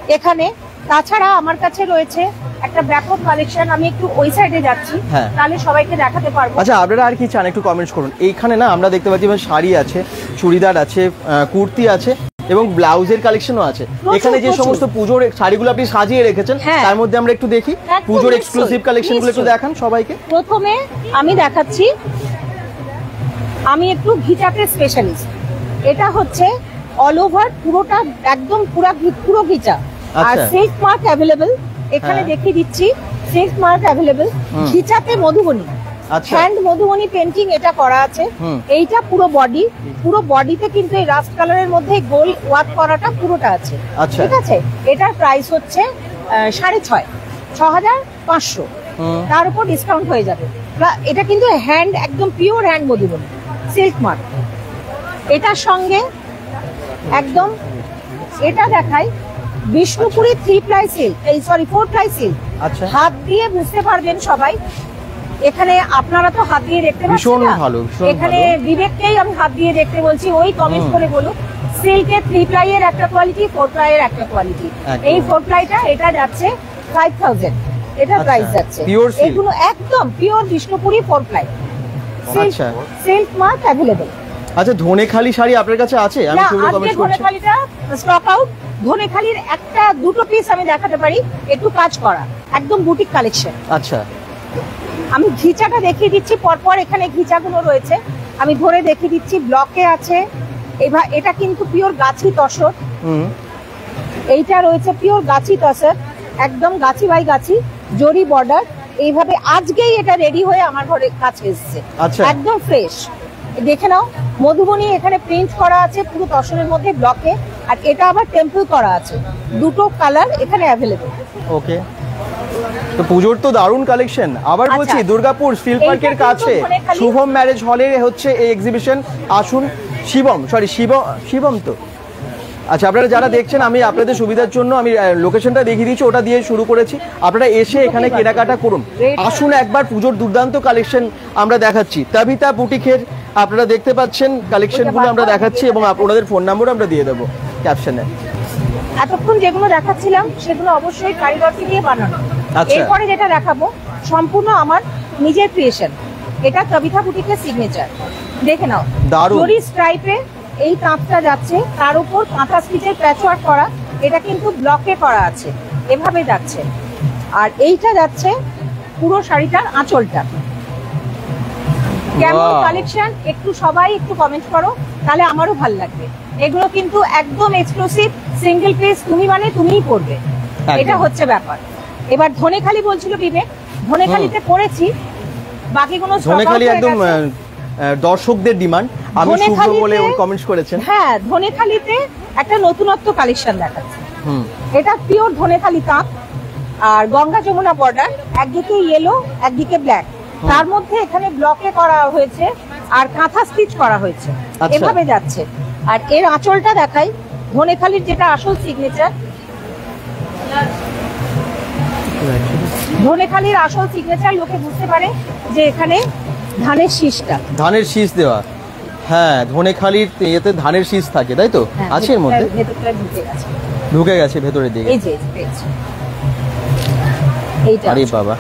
এখানে। তাছাড়া আমার কাছে রয়েছে একটা ব্যাপক কালেকশন। আমি একটু ওই সাইডে যাচ্ছি, হ্যাঁ। তাহলে সবাইকে দেখাতে পারবো। আচ্ছা আপনারা আর কি চান একটু কমেন্টস করুন। এইখানে না আমরা দেখতে পাচ্ছি শাড়ি আছে, চুড়িদার আছে, কুর্তি আছে এবং ব্লাউজের কালেকশনও আছে। প্রচুর, এখানে যে প্রচুর। সমস্ত পুজোর শাড়িগুলো আপনি সাজিয়ে রেখেছেন, হ্যাঁ। তার মধ্যে আমরা একটু দেখি একদম পুজোর নিশ্চয়ই, এক্সক্লুসিভ কালেকশনগুলো একটু নিশ্চয়ই। দেখান সবাইকে। প্রথমে আমি দেখাচ্ছি, আমি একটু ঘিচাটের স্পেশালিস্ট। এটা হচ্ছে অল ওভার পুরোটা একদম পুরো ঘিচা। আর আচ্ছা। সিল্ক মার্ক অ্যাভেলেবল, এখানে হ্যাঁ। দেখিয়ে দিচ্ছি। সিল্ক মার্ক অ্যাভেলেবল, ঘিচাতে মধুবনী, আচ্ছা। হ্যান্ড মধুবনী পেন্টিং এটা করা আছে। হুম। এইটা পুরো বডিতে কিন্তু এই রাস্ট কালারের মধ্যে গোল ওয়ার্ক করাটা পুরোটা আছে। আচ্ছা। ঠিক আছে, এটার প্রাইস হচ্ছে 6,500, 6,500। হুম। তার উপর ডিসকাউন্ট হয়ে যাবে। এটা কিন্তু হ্যান্ড, একদম pure hand Madhubani, silk mark. এটার সঙ্গে একদম এটা দেখাই, Bishnupuri 3 ply silk, 4 ply silk. আচ্ছা। হাত দিয়ে বুঝতে পারবেন সবাই। এখানে আপনারা তো হাত দিয়ে দেখতে পাচ্ছেন ভীষণ না। ভালো, ভীষণ এখানে ভালো। বিবেককেই আমি হাত দিয়ে দেখতে বলছি, ওই কমেন্ট করে বলুন। সিল্কের 3 প্লাই এর একটা কোয়ালিটি, 4 প্লাই এর একটা কোয়ালিটি। একদম। এই 4 প্লাইটা এটা যাচ্ছে 5,000, এটা আচ্ছা, প্রাইস যাচ্ছে। pure silk। এগুলো একদম পিওর বিষ্ণুপুরি 4 প্লাই আচ্ছা। Silk mark available. আচ্ছা ধনেখালি শাড়ি আপনার কাছে আছে? আমি না, সেগুলো আজকে কমেন্ট করছি। ধনেখালিটা স্টক আউট। ধনেখালির একটা দুটো পিস আমি দেখাতে পারি, একটু কাজ করা, একদম বুটিক কালেকশন। আচ্ছা আমি ঘিচাটা দেখিয়ে দিচ্ছি পরপর। এখানে ঘিচাগুলো রয়েছে, আমি ধরে দেখিয়ে দিচ্ছি। ব্লকে আছে, এবার এটা কিন্তু পিওর গাছি তসর। হুম। এইটা রয়েছে পিওর গাছি তসর, একদম গাছি বাই গাছি, জরি বর্ডার। এইভাবে আজকেই এটা রেডি হয়ে আমার ঘরে কাছে এসেছে, আচ্ছা। একদম ফ্রেশ। দেখে নাও, মধুবনী এখানে প্রিন্ট করা আছে পুরো তসরের মধ্যে ব্লকে। আর এটা আবার টেম্পল করা আছে, দুটো কালার এখানে অ্যাভেলেবল। ওকে, তো পুজোর তো দারুণ কালেকশন। আবার আচ্ছা। বলছি দুর্গাপুর স্টিল এইটা পার্কের কিন্তু কাছে ধনেখালি। শুভম ম্যারেজ হলে হচ্ছে এই এক্সিবিশন। আসুন, শিবম তো। আচ্ছা আপনারা যারা দেখছেন, আমি আপনাদের সুবিধার জন্য আমি লোকেশনটা দেখিয়ে দিচ্ছি, ওটা দিয়ে শুরু করেছি। আপনারা এসে এখানে কেনাকাটা করুন। আসুন একবার, পুজোর দুর্দান্ত কালেকশন আমরা দেখাচ্ছি। তাবিতা বুটিকের আপনারা দেখতে পাচ্ছেন কালেকশনগুলো আমরা দেখাচ্ছি, এবং ওনাদের ফোন নাম্বার আমরা দিয়ে দেবো ক্যাপশনে। এতক্ষণ যেগুলো দেখাচ্ছিলাম সেগুলো অবশ্যই কারিগরকে দিয়ে বানানো। আচ্ছা। এরপরে যেটা দেখাবো সম্পূর্ণ আমার নিজের ক্রিয়েশন। এটা কবিতা বুটিকের সিগনেচার। দেখে নাও, দারুণ। জরি স্ট্রাইপে এই তাঁতটা যাচ্ছে, তার উপর কাঁথা স্টিচের প্যাচওয়ার্ক করা। এটা কিন্তু ব্লকে করা আছে, এভাবে যাচ্ছে। আর এইটা যাচ্ছে পুরো শাড়িটার আঁচলটা। কেমন Wow. কালেকশন একটু সবাই একটু কমেন্ট করো, তাহলে আমারও ভালো লাগবে। এগুলো কিন্তু একদম এক্সক্লুসিভ, সিঙ্গেল পিস, তুমি মানে তুমিই পড়বে, এটা হচ্ছে ব্যাপার। এবার ধনেখালি বলছিল বিবেক, ধনেখালিতে পড়েছি, বাকিগুলো stock out ধনেখালি হয়ে একদম গেছে। দর্শকদের ডিমান্ড। আমি শুভ ধনেখালিতে- বলে ওর কমেন্টস করেছেন। হ্যাঁ, ধনেখালিতে একটা নতুনত্ব কালেকশন দেখাচ্ছে। হুম। এটা পিওর ধনেখালি তাঁত, আর গঙ্গা যমুনা বর্ডার, একদিকে ইয়েলো একদিকে ব্ল্যাক, তার মধ্যে এখানে ব্লকে করা হয়েছে আর কাঁথা স্টিচ করা হয়েছে, আচ্ছা। এভাবে যাচ্ছে। আর এর আঁচলটা দেখাই, ধনেখালির যেটা আসল সিগনেচার। ধনেখালির আসল সিগনেচার লোকে বুঝতে পারে যে এখানে ধানের শীষটা। ধানের শীষ দেওয়া, হ্যাঁ ধনেখালির ইয়েতে ধানের শীষ থাকে, তাই তো? হ্যাঁ, আছে এর মধ্যে, ভেতরটা ঢুকে গেছে। ঢুকে গেছে ভেতরের দিকে। এই যে পেয়েছি। এইটা আরে বাবা,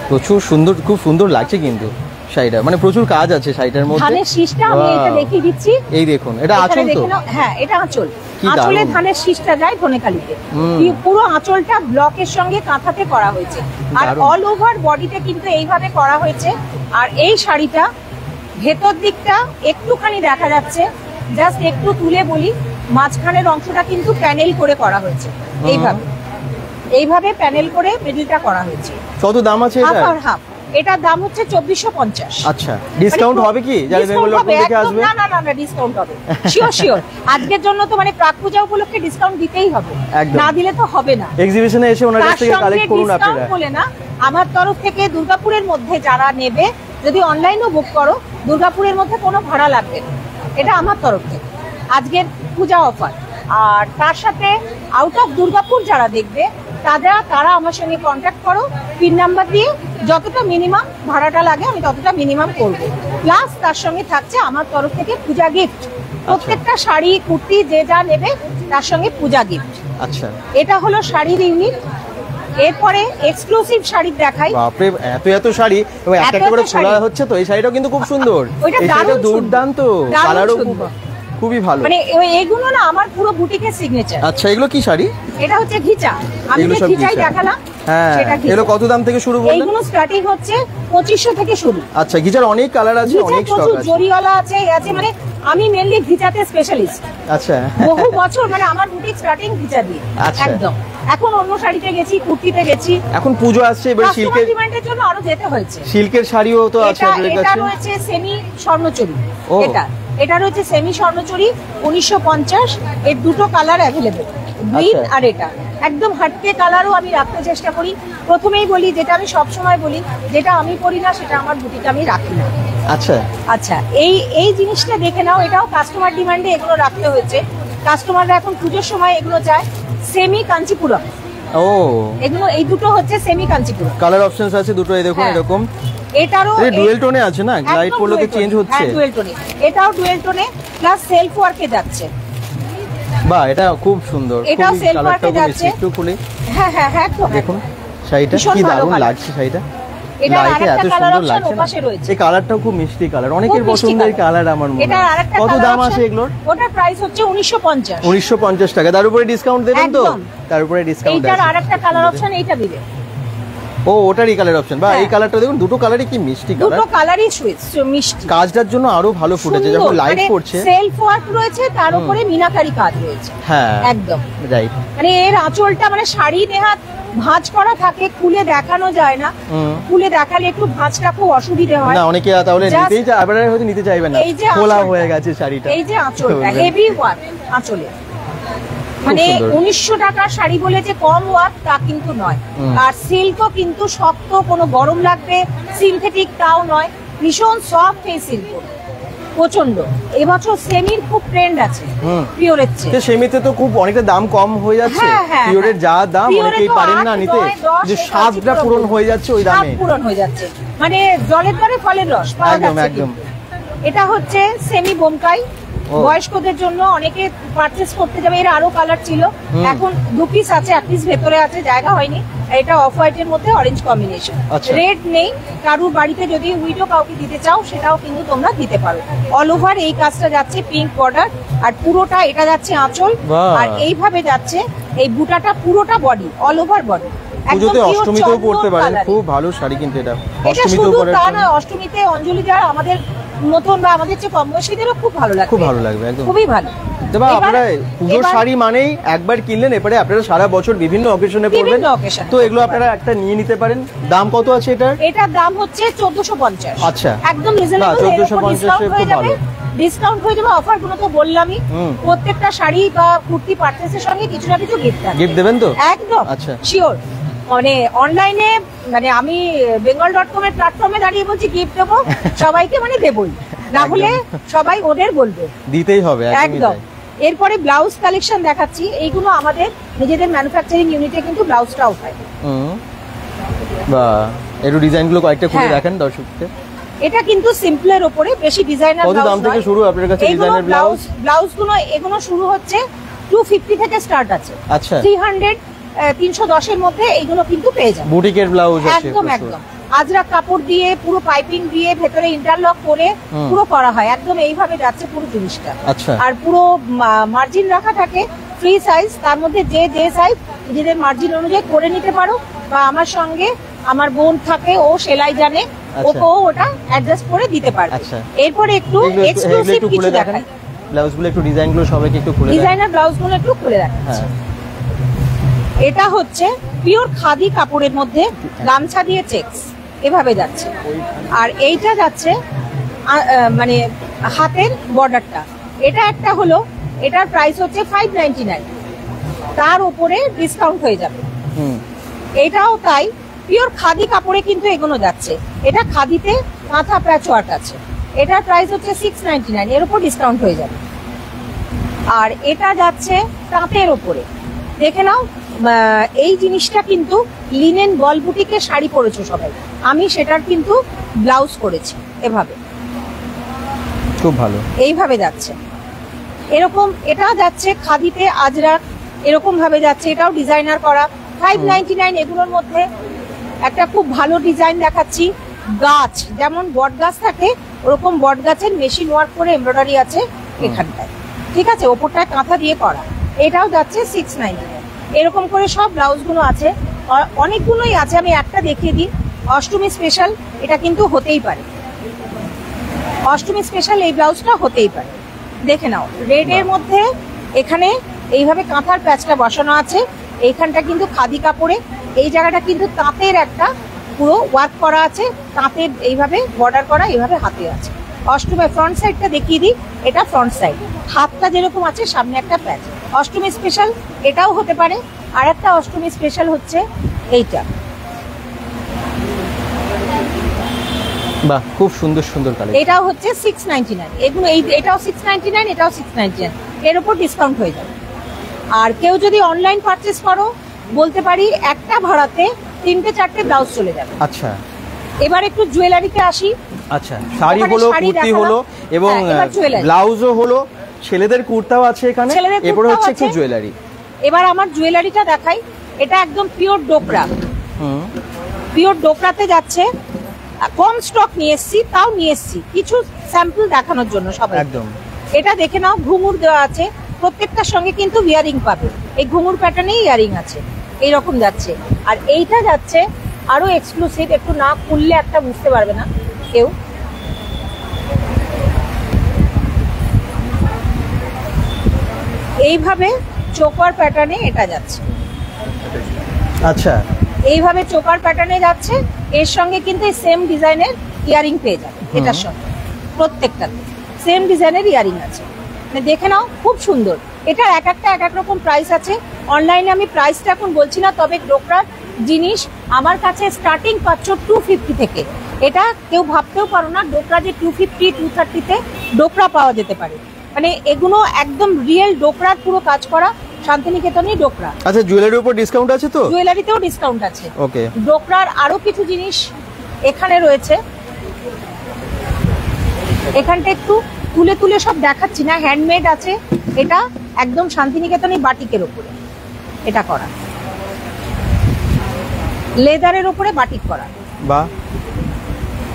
প্রচুর সুন্দর, খুব সুন্দর লাগছে কিন্তু শাড়িটা, মানে প্রচুর কাজ আছে শাড়িটার মধ্যে। ধানের শীষটা আমি এটা দেখিয়ে দিচ্ছি, এই দেখুন, এটা এখানে আঁচল তো? দেখে নাও। হ্যাঁ, এটা আঁচল। কি আঁচলে দারুণ। ধানের শীষটা যায় ধনেখালিতে। পুরো আঁচলটা ব্লকের সঙ্গে কাঁথাতে করা হয়েছে, আর দারুণ। অল ওভার বডিতে কিন্তু এইভাবে করা হয়েছে। আর এই শাড়িটা ভেতর দিকটা একটুখানি দেখা যাচ্ছে, জাস্ট একটু তুলে বলি, মাঝখানের অংশটা কিন্তু প্যানেল করে করা হয়েছে, এইভাবে এইভাবে প্যানেল করে মিডলটা করা হয়েছে। কত দাম আছে হাফ এটা? আর হাফ। এটার দাম হচ্ছে 2450। আচ্ছা, ডিসকাউন্ট হবে কি যারা বেঙ্গল ডট কম দেখে আসবে? না না না না, ডিসকাউন্ট হবে শিওর শিওর। আজকের জন্য তো মানে প্রাক পূজা উপলক্ষে ডিসকাউন্ট দিতেই হবে, একদম। না দিলে তো হবে না। এক্সিবিশনে এসে ওনার কাছ তার থেকে সঙ্গে কালেক্ট করুন ডিসকাউন্ট আপনারা। বলে না, আমার তরফ থেকে দুর্গাপুরের মধ্যে যারা নেবে, যদি অনলাইনেও বুক করো, দুর্গাপুরের মধ্যে কোনো ভাড়া লাগবে না, এটা আমার তরফ থেকে আজকের পূজা অফার। আর তার সাথে আউট অফ দুর্গাপুর যারা দেখবে, তারা আমার সঙ্গে কন্ট্যাক্ট করো, পিন নাম্বার দিয়ে যতটা মিনিমাম ভাড়াটা লাগে আমি ততটা মিনিমাম করবো। প্লাস তার সঙ্গে থাকছে আমার তরফ থেকে পূজা গিফট, প্রত্যেকটা শাড়ি কুর্তি যে যা নেবে তার সঙ্গে পূজা গিফট। আচ্ছা, এটা হলো শাড়ির ইউনিট। এরপরে এক্সক্লুসিভ শাড়ি দেখাই। বাপরে, এত এত শাড়ি এবং একটা একটা করে খোলা হচ্ছে তো। এই শাড়িটাও কিন্তু খুব সুন্দর, ওইটা এই শাড়িটা দারুণ দুর্দান্ত, দারুণ কালারও সুন্দর। খুবই ভালো। মানে এগুলো না আমার পুরো বুটিকের সিগনেচার। আচ্ছা, এগুলো কি শাড়ি? এটা হচ্ছে ঘিচা, আমি এগুলো যে সব ঘিচাই ঘিচা। দেখালাম হ্যাঁ, সেটা ঘিচা। এগুলো কত দাম থেকে শুরু বললেন? এইগুলো স্টার্টিং হচ্ছে 2500 থেকে শুরু। আচ্ছা, ঘিচার অনেক কালার আছে, ঘিচা অনেক স্টক প্রচুর আছে। জরিওয়ালা আছে, মানে আমি মেনলি ঘিচাতে স্পেশালিস্ট। আচ্ছা, বহু বছর, মানে আমার বুটিক স্টার্টিং ঘিচা দিয়ে। আচ্ছা। একদম। এখন অন্য শাড়িতে গেছি, কুর্তিতে গেছি, এখন পুজো আসছে, এবার কাস্টমার সিল্কের ডিমান্ডের জন্য আরো যেতে হয়েছে। সিল্কের শাড়িও তো আছে এটা আপনাদের এটা কাছে। রয়েছে সেমি স্বর্ণচুরি। ও। এটা রয়েছে সেমি স্বর্ণচুরি 1950। এর দুটো কালার অ্যাভেলেবেল, গ্রিন আচ্ছা। আর এটা একদম হাটকে কালারও আমি রাখতে চেষ্টা করি। প্রথমেই বলি, যেটা আমি সব সময় বলি, যেটা আমি করি না সেটা আমার বুটিকে আমি রাখি না। আচ্ছা, আচ্ছা, এই জিনিসটা দেখে নাও, এটাও কাস্টমার ডিমান্ডে এগুলো রাখতে হয়েছে। কাস্টমাররা এখন পুজোর সময় এগুলো চায়। সেমি কাঞ্চিপুরম, ও এগুলো এই দুটো হচ্ছে সেমি কাঞ্চিপুরম। কালার অপশনস আছে দুটো, এই দেখুন হ্যাঁ। এরকম। এটারও এটা ডুয়েল টোনে আছে না, লাইট পড়লে তো চেঞ্জ হচ্ছে। ডুয়েল টোনে, এটাও ডুয়েল টোনে প্লাস সেলফ ওয়ার্কে যাচ্ছে। বাহ, এটা খুব সুন্দর, এটাও খুবই self কালারটা work এ খুব যাচ্ছে। একটু খুলে হ্যাঁ হ্যাঁ হ্যাঁ, একদম দেখুন শাড়িটা ভীষণ কি ভালো দারুণ colour। লাগছে শাড়িটা। এটার লাইটে আরেকটা এত কালার সুন্দর অপশন লাগছে না? ওপাশে রয়েছে। এই কালারটাও খুব মিষ্টি কালার, অনেকের খুব মিষ্টি পছন্দের colour। কালার আমার মনে এটার হয়। আরেকটা কত colour দাম option, আছে এগুলোর? ওটার প্রাইস হচ্ছে 1950। 1950 টাকা। তার উপরে ডিসকাউন্ট দেবেন তো? একদম। তার উপরে ডিসকাউন্ট এইটার আছে। আরেকটা কালার অপশন এইটা দিবে। ও, ওটারই কালার অপশন। বা এই হ্যাঁ। কালারটা দেখুন, দুটো কালারই কি মিষ্টি কালার। দুটো কালারই সুইট মিষ্টি। কাজটার জন্য আরো ভালো ফুটেছে যখন লাইট পড়ছে। সেলফ ওয়ার্ক রয়েছে, তার উপরে মিনাকারি কাজ রয়েছে। হ্যাঁ, একদম রাইট। মানে এর আঁচলটা, মানে শাড়ি নেহাত ভাঁজ করা থাকে, খুলে দেখানো যায় না। খুলে দেখালে একটু ভাঁজটা খুব অসুবিধে হয়। না, অনেকে তাহলে Just- নিতেই চায়, আবার হয়তো নিতে চাইবে না, এই যে খোলা আঁচলটা, হয়ে গেছে শাড়িটা। এই যে আঁচলটা হেভি ওয়ার্ক আঁচলে, মানে সুন্দর। 1900 টাকার শাড়ি বলে যে কম ওয়ার্ক তা কিন্তু নয়। আর সিল্কও কিন্তু শক্ত, কোনো গরম লাগবে সিনথেটিক তাও নয়, ভীষণ সফট এই সিল্ক, প্রচন্ড। এবছর সেমির খুব ট্রেন্ড আছে পিওরের চেয়ে। তো সেমিতে তো খুব অনেকটা দাম কম হয়ে যাচ্ছে। হ্যাঁ, হ্যাঁ, পিওরের যা দাম, Pure অনেকেই তো পারেন না 8, নিতে, 9, 10 যে এই স্বাদটা কাঞ্চিপুরম পূরণ হয়ে যাচ্ছে ওই স্বাদ দামে। পূরণ হয়ে যাচ্ছে, মানে জলের দরে ফলের রস পাওয়া একদম, যাচ্ছে একদম। কিন্তু। এটা হচ্ছে সেমি বোমকাই, ও। বয়স্কদের জন্য অনেকে পারচেজ করতে যাবে। এর আরো কালার ছিল, এখন 2 পিস আছে, 1 পিস ভেতরে আছে, জায়গা হয়নি। এটা অফ হোয়াইটের মধ্যে অরেঞ্জ কম্বিনেশন, আচ্ছা। রেড নেই। কারুর বাড়িতে যদি উইডো কাউকে দিতে চাও সেটাও কিন্তু তোমরা দিতে পারো। অল ওভার এই কাজটা যাচ্ছে পিঙ্ক বর্ডার, আর পুরোটা এটা যাচ্ছে আঁচল, বাহ। আর এইভাবে যাচ্ছে এই বুটাটা, পুরোটা বডি, অল ওভার বডি। পুজোতে অষ্টমীতেও পড়তে পারেন, খুব ভালো শাড়ি কিন্তু এটা। এটা অষ্টমীতেও শুধু পরে তা নয়, অষ্টমীতে অঞ্জলি যারা আমাদের মতন বা আমাদের চেয়ে কম বয়সীদেরও খুব ভালো লাগবে, খুব ভালো লাগবে, একদম। খুবই ভালো। তবে এবার- আপনারা পুজোর এবার- শাড়ি মানেই একবার কিনলেন, এবারে আপনারা সারা বছর বিভিন্ন অকেশনে পরবেন, বিভিন্ন occasion এ তো এগুলো আপনারা একটা নিয়ে নিতে পারেন। দাম কত আছে এটার? এটার দাম হচ্ছে 1450। আচ্ছা। একদম বাহ, রিজনেবল। 1450 ডিসকাউন্ট হয়ে খুব যাবে, ভালো। ডিসকাউন্ট হয়ে যাবে। অফার গুলো তো বললামই। প্রত্যেকটা শাড়ি বা কুর্তি পারচেজের সঙ্গে কিছু না কিছু গিফট আছে। গিফট দেবেন তো? একদম, আচ্ছা। শিওর। মানে অনলাইনে, মানে আমি bengal.com এর প্ল্যাটফর্মে দাঁড়িয়ে বলছি গিফট দেবো সবাইকে, মানে দেবই, না হলে সবাই ওদের বলবে। দিতেই হবে, একদমই একদম। তাই। এরপরে ব্লাউজ কালেকশন দেখাচ্ছি। এইগুলো আমাদের নিজেদের ম্যানুফ্যাকচারিং ইউনিটে কিন্তু ব্লাউজটাও হয়। বা একটু ডিজাইনগুলো কয়েকটা খুলে হ্যাঁ। দেখেন দর্শকদের। এটা কিন্তু সিম্পলের উপরে, বেশি ডিজাইনার কত দাম থেকে শুরু আপনার কাছে ডিজাইনার ব্লাউজ? ব্লাউজগুলো এগুলো শুরু হচ্ছে 250 থেকে স্টার্ট আছে। আচ্ছা। 300 310 এর মধ্যে এইগুলো কিন্তু পেয়ে যাবেন। বুটিকের ব্লাউজ আছে একদম প্রচুর। একদম। আজরাক কাপড় দিয়ে পুরো পাইপিং দিয়ে ভেতরে ইন্টারলক করে পুরো করা হয়, একদম এইভাবে যাচ্ছে পুরো জিনিসটা। আচ্ছা। আর পুরো মার্জিন রাখা থাকে, ফ্রি সাইজ, তার মধ্যে যে সাইজ নিজেদের মার্জিন অনুযায়ী করে নিতে পারো, বা আমার সঙ্গে আমার বোন থাকে, ও সেলাই জানে, ওকেও ওটা অ্যাডজাস্ট করে দিতে পারবে। আচ্ছা। এরপরে একটু এক্সক্লুসিভ কিছু দেখাই, ব্লাউজগুলো একটু ডিজাইনগুলো সবাইকে একটু খুলে ডিজাইনার ব্লাউজগুলো একটু খুলে দেখাচ্ছি। এটা হচ্ছে পিওর খাদি কাপড়ের মধ্যে গামছা দিয়ে চেকস এভাবে যাচ্ছে, আর এইটা যাচ্ছে মানে হাতের বর্ডারটা। এটা একটা হলো, এটার প্রাইস হচ্ছে 599, তার উপরে ডিসকাউন্ট হয়ে যাবে। এটাও তাই, পিওর খাদি কাপড়ে কিন্তু এগুলো যাচ্ছে। এটা খাদিতে কাঁথা প্যাচ ওয়ার্ক আছে, এটার প্রাইস হচ্ছে 699, এর উপর ডিসকাউন্ট হয়ে যাবে। আর এটা যাচ্ছে তাঁতের ওপরে, দেখে নাও। এই জিনিসটা কিন্তু লিনেন বল বুটিকে শাড়ি পরেছো সবাই, আমি সেটার কিন্তু ব্লাউজ করেছি এভাবে, খুব ভালো, এইভাবে যাচ্ছে এরকম। এটা যাচ্ছে খাদিতে আজরাক, এরকম ভাবে যাচ্ছে, এটাও ডিজাইনার করা, 599। এগুলোর মধ্যে একটা খুব ভালো ডিজাইন দেখাচ্ছি, গাছ যেমন বট গাছ থাকে ওরকম বট গাছের মেশিন ওয়ার্ক করে এমব্রয়ডারি আছে এখানটায়, ঠিক আছে, ওপরটায় কাঁথা দিয়ে করা, এটাও যাচ্ছে 699। এরকম করে সব ব্লাউজগুলো আছে, অনেকগুলোই আছে, আমি একটা দেখিয়ে দিই। অষ্টমী স্পেশাল এটা কিন্তু হতেই পারে, অষ্টমী স্পেশাল এই ব্লাউজটা হতেই পারে, দেখে নাও। রেড এর মধ্যে এখানে এইভাবে কাঁথার প্যাচটা বসানো আছে, এইখানটা কিন্তু খাদি কাপড়ে, এই জায়গাটা কিন্তু তাঁতের একটা পুরো ওয়ার্ক করা আছে, তাঁতের এইভাবে বর্ডার করা, এইভাবে হাতে আছে। অষ্টমী ফ্রন্ট সাইডটা দেখিয়ে দিই, এটা ফ্রন্ট সাইড, হাতটা যেরকম আছে সামনে একটা প্যাচ। অষ্টমী স্পেশাল এটাও হতে পারে। আর একটা অষ্টমী স্পেশাল হচ্ছে এইটা, বাহ, খুব সুন্দর সুন্দর কালেকশন। এটাও হচ্ছে 699, এগুলো এটাও 699, এটাও 699, এর উপর ডিসকাউন্ট হয়ে যাবে। আর কেউ যদি অনলাইন পারচেজ করো, বলতে পারি একটা ভাড়াতে 3-4টে ব্লাউজ চলে যাবে। আচ্ছা, এবার একটু জুয়েলারিতে আসি। আচ্ছা, শাড়ি হলো, কুর্তি হলো, এবং ব্লাউজও হলো, ছেলেদের কুর্তাও আছে এখানে, এরপর হচ্ছে একটু জুয়েলারি। এবার আমার জুয়েলারিটা দেখাই, এটা একদম পিওর ডোকরা, পিওর ডোকরাতে যাচ্ছে। কম স্টক নিয়ে এসছি, তাও নিয়ে এসছি কিছু স্যাম্পল দেখানোর জন্য সবাই। একদম, এটা দেখে নাও, ঘুঙুর দেওয়া আছে, প্রত্যেকটার সঙ্গে কিন্তু ইয়ারিং পাবে, এই ঘুঙুর প্যাটার্নেই ইয়ারিং আছে, এইরকম যাচ্ছে। আর এইটা যাচ্ছে আরো এক্সক্লুসিভ, একটু না খুললে একটা বুঝতে পারবে না কেউ। এইভাবে চোকার প্যাটার্নে এটা যাচ্ছে, আচ্ছা, এইভাবে চোকার প্যাটার্নে যাচ্ছে, এর সঙ্গে কিন্তু সেম ডিজাইনের ইয়ারিং পেয়ে যাবে, এটার সঙ্গে প্রত্যেকটাতে সেম ডিজাইনের ইয়ারিং আছে, মানে দেখে নাও, খুব সুন্দর। এটার এক একটা এক এক রকম প্রাইস আছে। অনলাইনে আমি প্রাইসটা এখন বলছি না, তবে ডোকরার জিনিস আমার কাছে স্টার্টিং পাচ্ছ 250 থেকে। এটা কেউ ভাবতেও পারো না ডোকরা যে 250-230-তে ডোকরা পাওয়া যেতে পারে, মানে এগুলো একদম রিয়েল ডোকরার পুরো কাজ করা, শান্তিনিকেতনই ডোকরা। আচ্ছা, জুয়েলারির উপর ডিসকাউন্ট আছে তো? জুয়েলারিতেও ডিসকাউন্ট আছে। ওকে, ডোকরার আরো কিছু জিনিস এখানে রয়েছে, এখানটা একটু তুলে তুলে সব দেখাচ্ছি না, হ্যান্ডমেড আছে। এটা একদম শান্তিনিকেতনই বাটিকের উপরে এটা করা, লেদারের উপরে বাটিক করা। বাহ,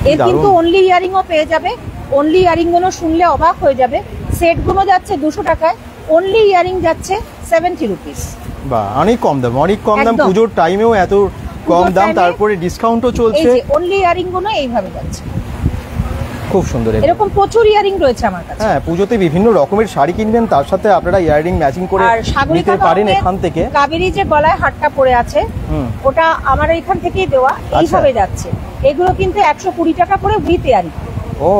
এর কিন্তু অনলি ইয়ারিংও পেয়ে যাবে, অনলি ইয়ারিং গুলো শুনলে অবাক হয়ে যাবে। সেট গুলো যাচ্ছে 200 টাকায়, অনলি ইয়ারিং যাচ্ছে 70 রুপিস। বাহ, অনেক কম দাম, অনেক কম দাম, একদম। পুজোর টাইমেও এত কম দাম, তারপরে ডিসকাউন্টও চলছে। এই যে অনলি ইয়ারিং গুলো এইভাবে যাচ্ছে, খুব সুন্দর। এরকম প্রচুর ইয়ারিং রয়েছে আমার কাছে। হ্যাঁ, পুজোতে বিভিন্ন রকমের শাড়ি কিনবেন, তার সাথে আপনারা ইয়ারিং ম্যাচিং করে নিতে পারেন এখান থেকে। কাবেরী যে গলায় হারটা পরে আছে, ওটা আমার এখান থেকেই দেওয়া, এইভাবে যাচ্ছে। এগুলো কিন্তু 120 টাকা করে উইথ ইয়ারিং। ও,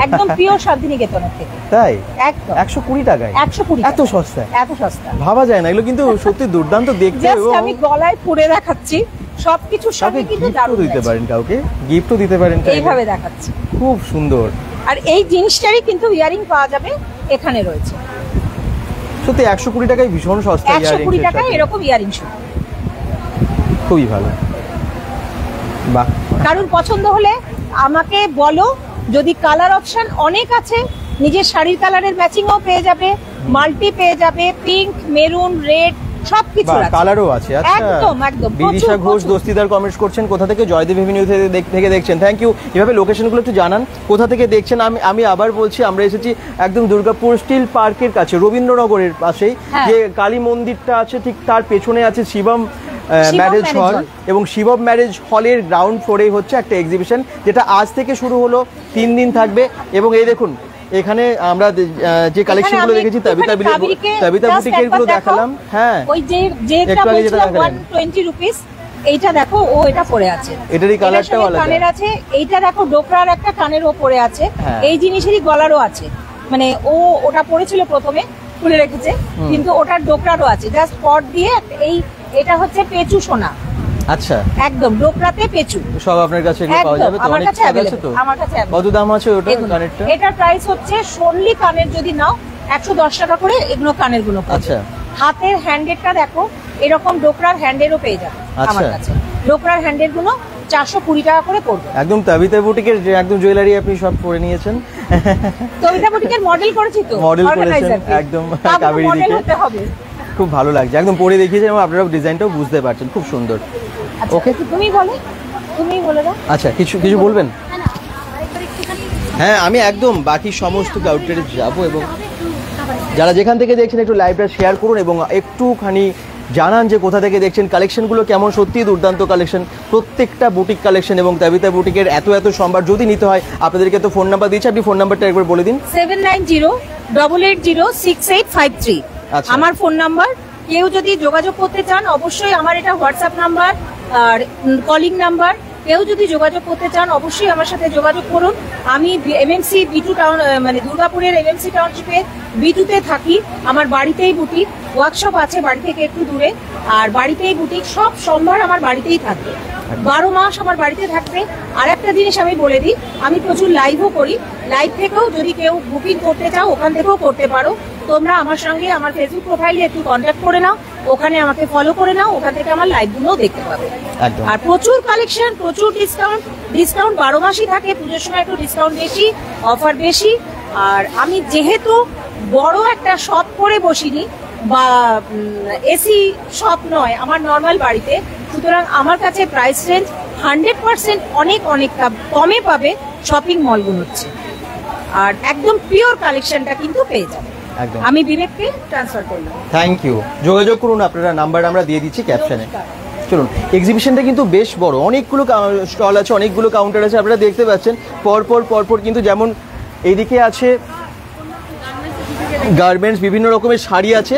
একদম পিওর শান্তিনিকেতনের থেকে। তাই? একদম 120 টাকায়? 120, এত সস্তা? এত সস্তা ভাবা যায় না, এগুলো কিন্তু সত্যি দুর্দান্ত দেখতে। জাস্ট আমি গলায় পরে দেখাচ্ছি, সবকিছুর সঙ্গে কিন্তু দারুণ দিতে পারেন, কাউকে গিফটও দিতে পারেন, এইভাবে দেখাচ্ছি, খুব সুন্দর। আর এই জিনিসটারই কিন্তু ইয়ারিং পাওয়া যাবে এখানে রয়েছে। সত্যি 120 টাকায় ভীষণ সস্তা ইয়ারিং। 120 টাকায় এরকম ইয়ারিং শুরু, খুবই ভালো। বাহ, কারণ পছন্দ হলে আমাকে বলো, যদি কালার অপশন অনেক আছে, নিজের শাড়ির কালারের ম্যাচিংও পেয়ে যাবে, মাল্টি পেয়ে যাবে, পিঙ্ক, মেরুন, রেড, সবকিছু আছে, কালারও আছে। আচ্ছা, একদম একদম। বিদিশা ঘোষ দস্তিদার কমেন্টস করছেন কোথা থেকে, জয়দেব এভিনিউ থেকে দেখছেন, থ্যাংক ইউ। এভাবে লোকেশনগুলো একটু জানান কোথা থেকে দেখছেন। আমি আবার বলছি, আমরা এসেছি একদম দুর্গাপুর স্টিল পার্কের কাছে, রবীন্দ্রনগরের পাশেই যে কালী মন্দিরটা আছে ঠিক তার পেছনে আছে শিবম ম্যারেজ হল, এবং শিবম ম্যারেজ হলের গ্রাউন্ড ফ্লোরেই হচ্ছে একটা এক্সিবিশন, যেটা আজ থেকে শুরু হলো, 3 দিন থাকবে। এবং এই দেখুন এখানে আমরা যে কালেকশনগুলো দেখেছি, তাবিতা বুটিকের গুলো দেখালাম। হ্যাঁ, ওই যেটা বলছিলাম 120 রুপিস, এইটা দেখো ও এটা পরে আছে, এটারই কালারটাও আলাদা, কানের আছে। এইটা দেখো ডোকরার একটা কানের ও পরে আছে, হ্যাঁ। এই জিনিসেরই গলারও আছে, মানে ও ওটা পরেছিল প্রথমে খুলে রেখেছে, কিন্তু ওটার ডোকরারও আছে, জাস্ট পট দিয়ে। এটা হচ্ছে পেঁচু সোনা। আচ্ছা, একদম ডোকরাতে পেঁচু। সব আপনার কাছে পাওয়া যাবে তো? আমার কাছে আছে তো। আমার কাছে কত দাম আছে ওটা কানেরটা? এটার প্রাইস হচ্ছে সোনলি কানের যদি নাও 110 টাকা করে, এগুলো কানের গুলো। আচ্ছা, হাতের হ্যান্ডেলটা দেখো, এরকম ডোকরার হ্যান্ডেলও পেয়ে যাবে আমার কাছে। ডোকরার হ্যান্ডেল গুলো 420 টাকা করে পড়বে। একদম তাবিতা বুটিকের যে একদম জুয়েলারি আপনি সব পরে নিয়েছেন। তাবিতা বুটিকের মডেল করেছি তো, মডেল করেছেন একদম কাবেরী দিকে, খুব ভালো লাগছে, একদম পরে দেখিয়েছেন এবং আপনারা ডিজাইনটাও বুঝতে পারছেন, খুব সুন্দর। ওকে, তুমি বলে দাও। আচ্ছা, কিছু বলবেন? হ্যাঁ, আমি একদম বাকি সমস্ত আউটলেটে যাব, এবং যারা যেখান থেকে দেখছেন একটু লাইভটা শেয়ার করুন এবং একটুখানি জানান যে কোথা থেকে দেখছেন, কালেকশনগুলো কেমন। সত্যিই দুর্দান্ত কালেকশন, প্রত্যেকটা বুটিক কালেকশন, এবং তাবিতা বুটিকের এত সম্ভার। যদি নিতে হয় আপনাদেরকে তো ফোন নাম্বার দিচ্ছি, আপনি ফোন নাম্বারটা একবার বলে দিন। 7908806853 আমার ফোন নাম্বার। কেউ যদি যোগাযোগ করতে চান, অবশ্যই আমার এটা WhatsApp number are calling number. কেউ যদি যোগাযোগ করতে চান, অবশ্যই আমার সাথে যোগাযোগ করুন। আমি এমএমসি বিটু টাউন, মানে দুর্গাপুরের এমএমসি টাউনশিপে বিটুতে থাকি। আমার বাড়িতেই বুটিক, ওয়ার্কশপ আছে বাড়ি থেকে একটু দূরে, আর বাড়িতেই বুটিক। সব সম্ভার আমার বাড়িতেই থাকবে, 12 মাস আমার বাড়িতে থাকবে। আর একটা জিনিস আমি বলে দিই, আমি প্রচুর লাইভও করি। লাইভ থেকেও যদি কেউ বুকিং করতে চাও, ওখান থেকেও করতে পারো। তোমরা আমার সঙ্গে আমার ফেসবুক প্রোফাইলে একটু কন্ট্যাক্ট করে নাও, ওখানে আমাকে ফলো করে নাও, ওখান থেকে আমার লাইভগুলোও দেখতে পাবে। আর প্রচুর কালেকশন, প্রচুর ডিসকাউন্ট 12 মাসই থাকে। পুজোর সময় একটু ডিসকাউন্ট বেশি, অফার বেশি। আর আমি যেহেতু বড় একটা শপ করে বসিনি, বা এসি শপ নয় আমার নর্মাল বাড়িতে, সুতরাং আমার কাছে প্রাইস রেঞ্জ 100% অনেকটা কমে পাবে শপিং মলগুলো হচ্ছে। আর একদম পিওর কালেকশনটা কিন্তু পেয়ে যাবে। আমি বিবেককে ট্রান্সফার করলাম। Thank you. যোগাযোগ করুন, আপনারা নাম্বার আমরা দিয়ে দিচ্ছি ক্যাপশনে। চলুন, এক্সিবিশনটা কিন্তু বেশ বড়, অনেকগুলো স্টল আছে, অনেকগুলো কাউন্টার আছে, আপনারা দেখতে পাচ্ছেন পরপর। কিন্তু যেমন এইদিকে আছে গার্মেন্টস, বিভিন্ন রকমের শাড়ি আছে,